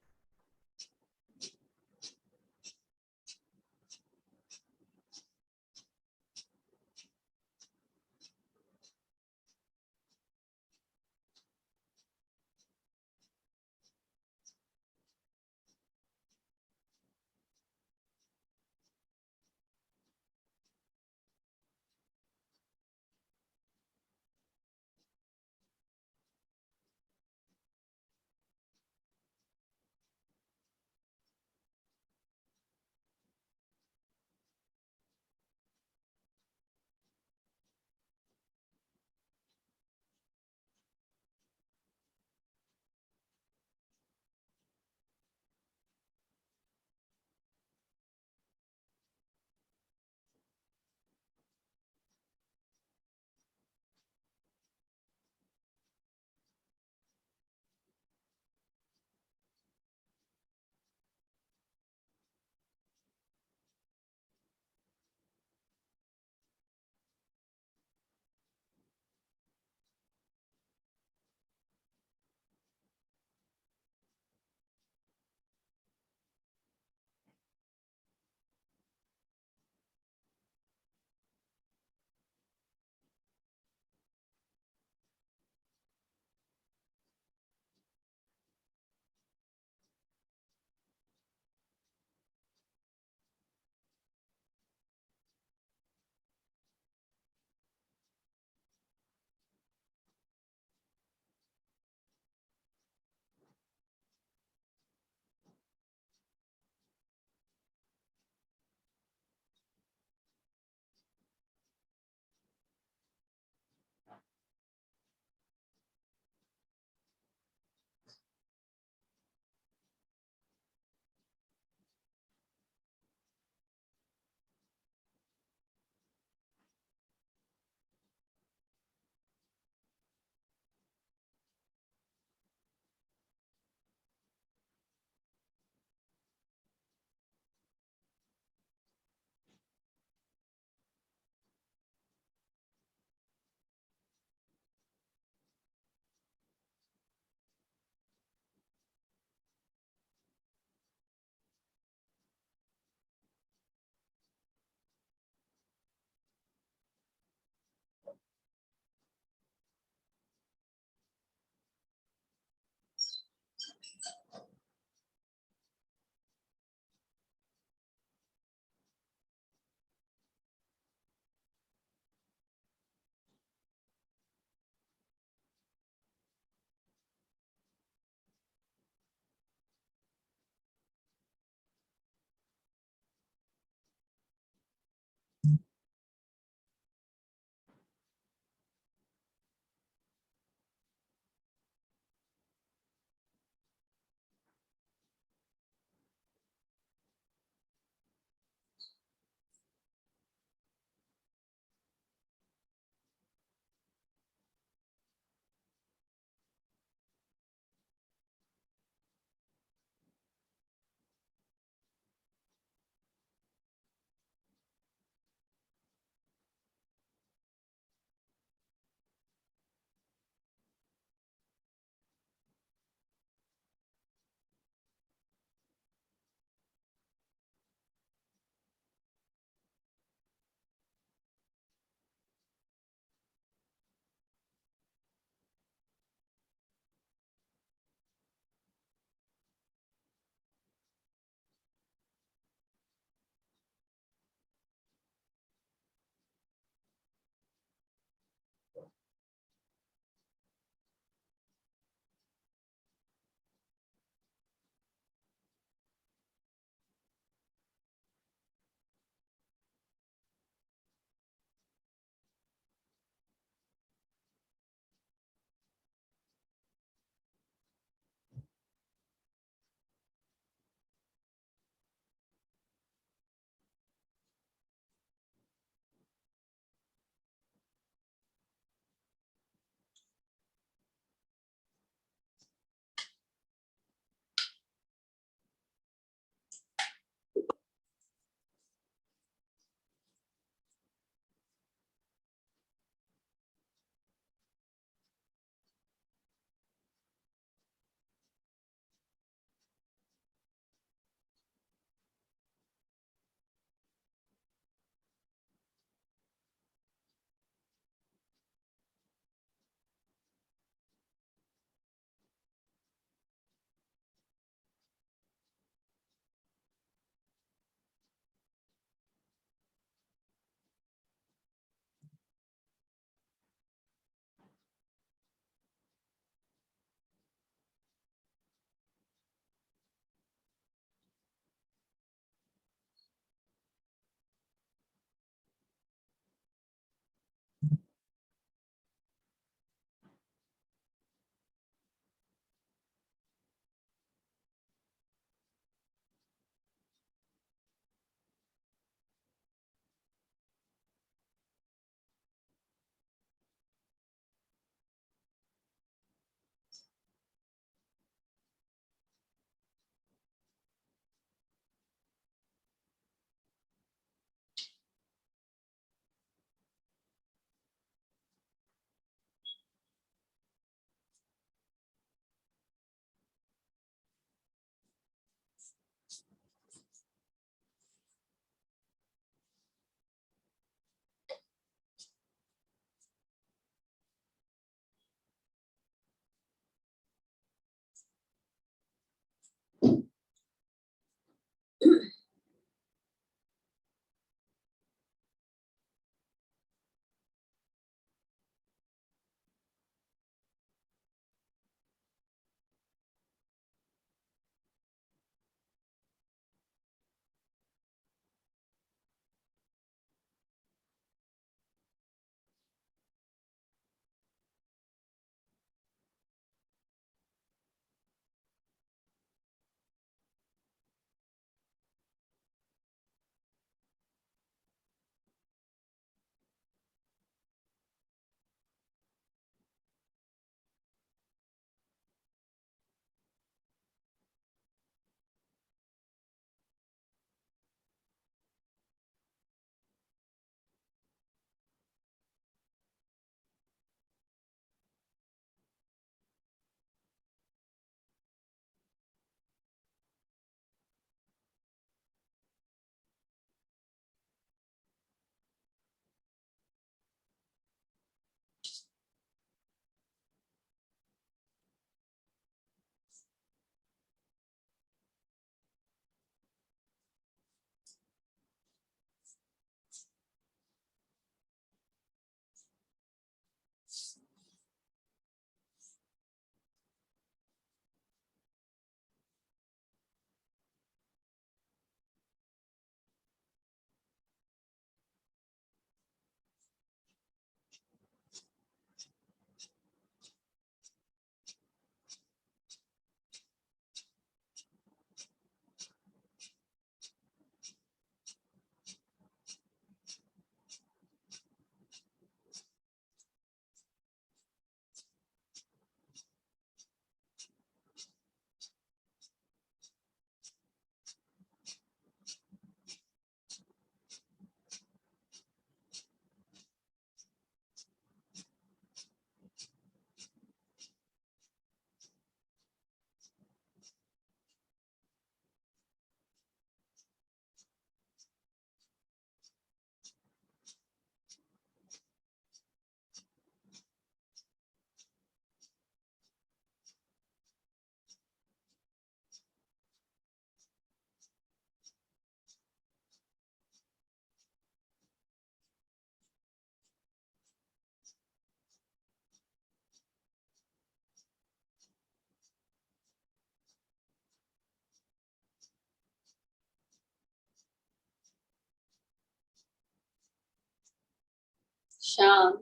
शांत।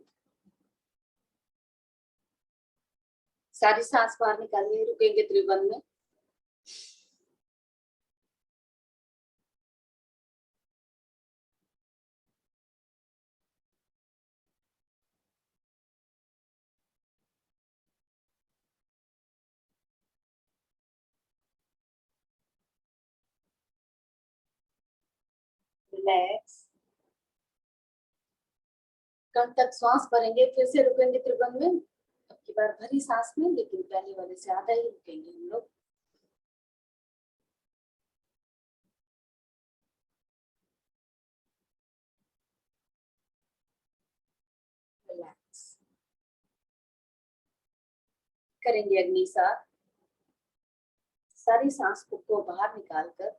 सारी सांस बाहर निकालिए, रुकेंगे त्रिभुवन में। रिलैक्स। कब तक श्वास भरेंगे, फिर से रुकेंगे त्रिभुवन में। अब की बार भरी सांस में, लेकिन पहले वाले से आधा ही रुकेंगे हम लोग। रिलैक्स। करेंगे अग्नि साथ। सारी सांस को बाहर निकालकर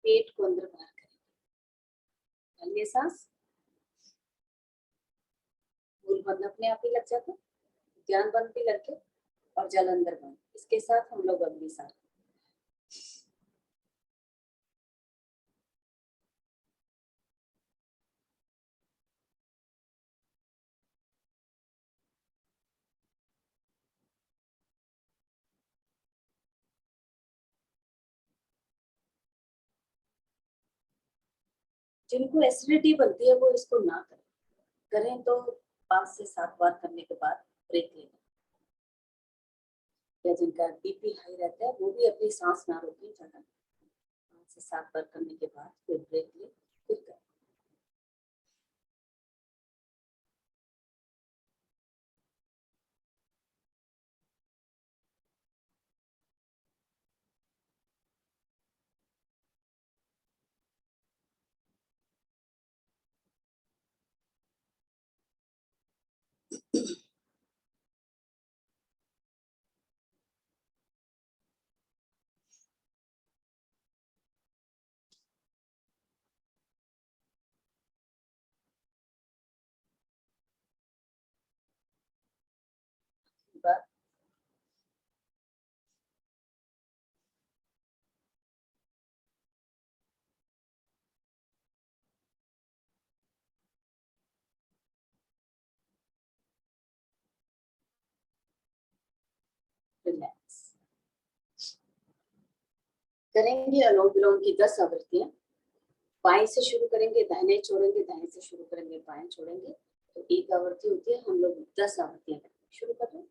पेट को अंदर बाहर करेंगे। अगली सांस। मूल बंद अपने आप ही लग जाता, ध्यान बंद भी लग गया, और जल अंदर बंद। इसके साथ हम लोग अगली सांस। जिनको एसिडिटी बनती है वो इसको ना करें, करें तो 5 से 7 बार करने के बाद ब्रेक लेना। या जिनका बीपी हाई रहता है वो भी अपनी सांस ना रोकें ज्यादा, 5 से 7 बार करने के बाद फिर ब्रेक ले, फिर करें। करेंगे अनुलोम विलोम की 10 आवृत्तियां। बाएं से शुरू करेंगे, दाहिने छोड़ेंगे, दाहिने से शुरू करेंगे, बाएं छोड़ेंगे। तो एक आवृत्ति होती है, हम लोग 10 आवृत्तियां करेंगे। शुरू कर रहे हैं।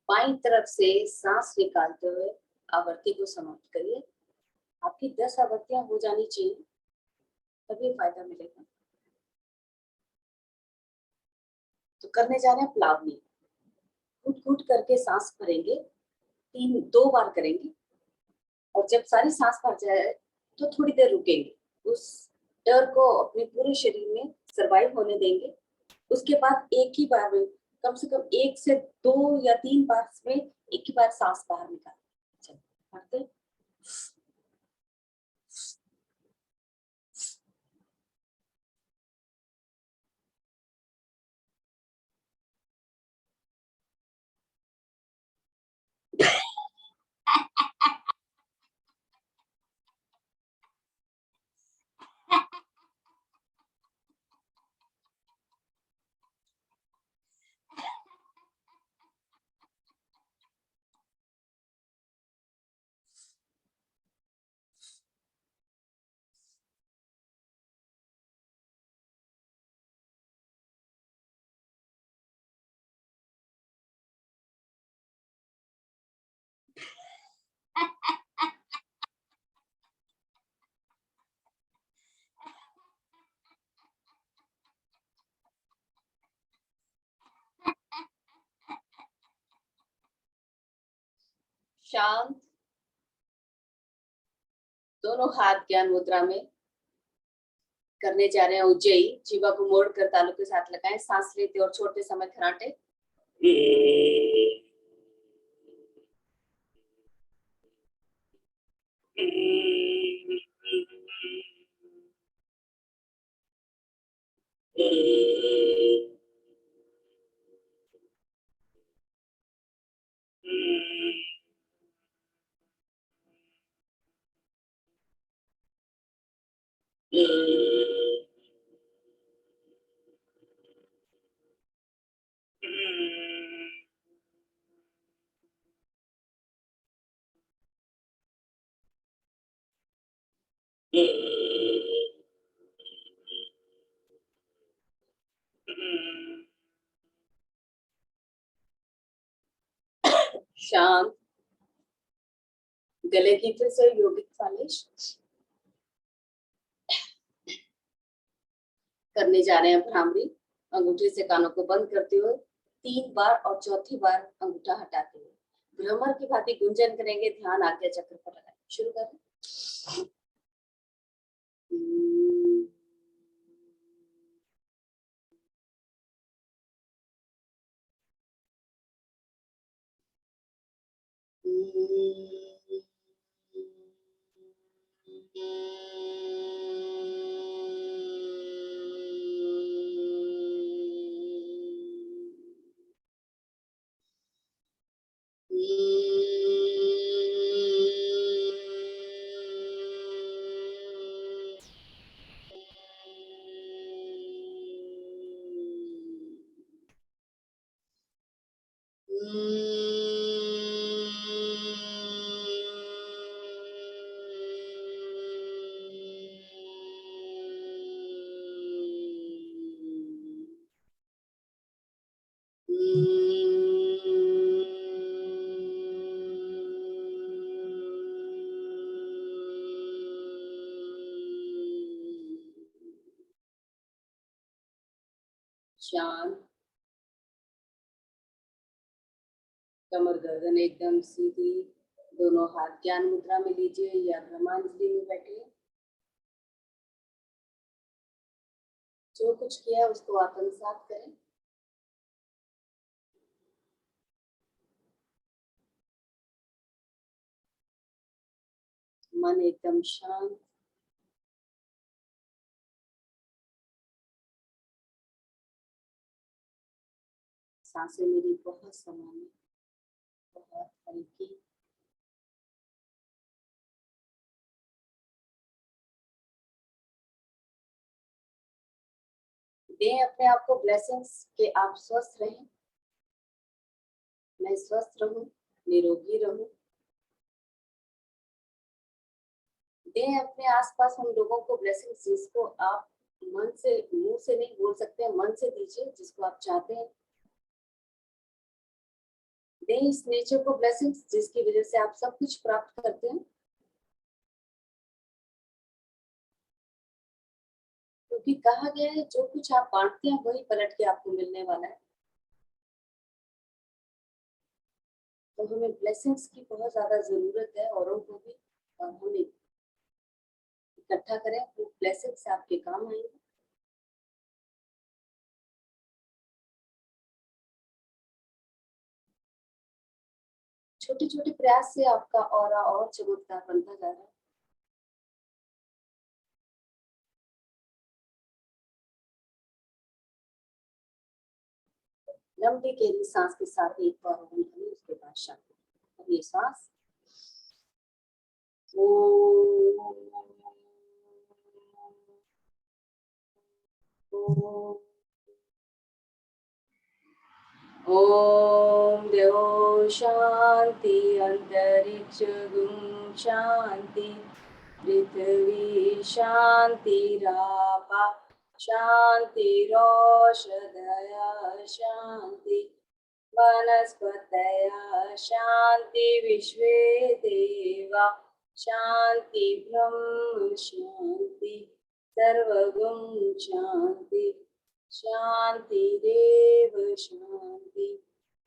बाईं तरफ से सांस निकालते हुए आवृत्ति को समाप्त करिए। आपकी 10 आवृत्तियां हो जानी चाहिए, तभी फायदा मिलेगा। तो करने जा रहे हैं प्लावनी। घुट घुट करके सांस भरेंगे, 2 बार करेंगे। और जब सारी सांस भर जाए तो थोड़ी देर रुकेंगे, उस डर को अपने पूरे शरीर में सरवाइव होने देंगे। उसके बाद एक ही बार में कम से कम 1 से 2 या 3 बार में एक ही बार सांस बाहर निकालें। चलिए, शांत, दोनों हाथ ज्ञान मुद्रा में। करने जा रहे हैं उज्जयी। जीवा को मोड़कर तालू के साथ लगाएं, सांस लेते और छोड़ते समय खराटे। शांत। गले की फिर से योगिक फालिश करने जा रहे हैं। भ्रामरी, अंगूठे से कानों को बंद करते हुए 3 बार और चौथी बार अंगूठा हटाते हुए भ्रमर की भांति गुंजन करेंगे। ध्यान आज्ञा चक्र पर लगाएं। शुरू करें। शांत। कमर गर्दन एकदम सीधी। दोनों हाथ ज्ञान मुद्रा में लीजिए या ब्रह्मांजलि में बैठिए। जो कुछ किया उसको आत्मसात करें। मन एकदम शांत। सांसें मेरी बहुत सामान्य, बहुत हल्की। दें अपने आप को ब्लेसिंग्स के आप स्वस्थ रहें, मैं स्वस्थ रहूं, निरोगी रहूं। दें अपने आसपास उन लोगों को ब्लेसिंग्स जिसको आप मन से, मुंह से नहीं बोल सकते, मन से दीजिए जिसको आप चाहते हैं। दें इस नेचर को ब्लेसिंग्स जिसकी वजह से आप सब कुछ प्राप्त करते हैं, क्योंकि कहा गया है जो कुछ आप बांटते हैं वही पलट के आपको मिलने वाला है। तो हमें ब्लेसिंग्स की बहुत ज्यादा जरूरत है, औरों को भी, और हम इकट्ठा करें वो ब्लेसिंग्स आपके काम आएंगे। छोटे छोटे प्रयास से आपका ऑरा और चमत्कार बनता जा रहा है। लंबी गहरी सांस के साथ एक बार ओम भरें, उसके बाद शांति। अब ये सांस ओम देव शांति, अंतरिक्ष गुम शांति, पृथ्वी शांति, रापा शांति, रोषधय शांति, वनस्पतय शांति, विश्वे देवा शांति, ब्रह्म शांति, सर्वगुण शांति, शांति देव शांति,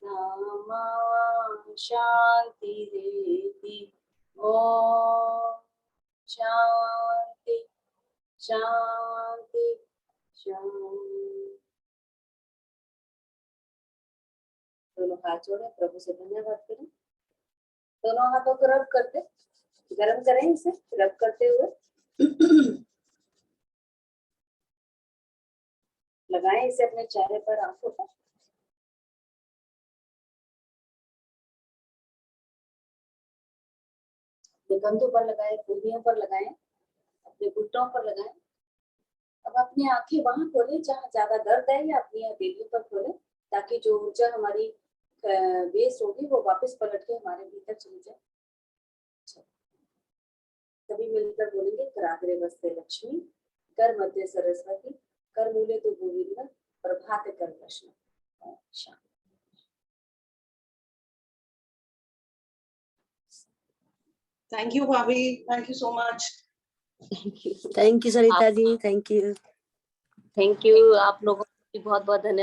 नामा शांति देति। ओम शांति शांति दोनों हाथ जोड़े, प्रभु से धन्यवाद करें। दोनों हाथों को रब करते, गरम करें इसे रब करते हुए। लगाएं इसे अपने चेहरे पर, आंखों पर। अपने कंधों पर लगाएं, कूल्हियों पर लगाएं, अपने घुटनों पर लगाएं। अब अपनी आंखें वहां खोलें जहां ज्यादा दर्द है, या अपनी हथेलियों पर खोलें, ताकि जो ऊर्जा हमारी बेस होगी वो वापस पलट के हमारे भीतर चली जाए। सभी मिलकर बोलेंगे, कराग्रे वस्ते लक्ष्मी, कर मध्य सरस्वती, कर मूले तो गोविंद, प्रभात कर Krishna. Thank you, Bhabhi. Thank you so much. Thank you Sarita ji, thank you. Thank you, आप लोगों को बहुत बहुत धन्यवाद।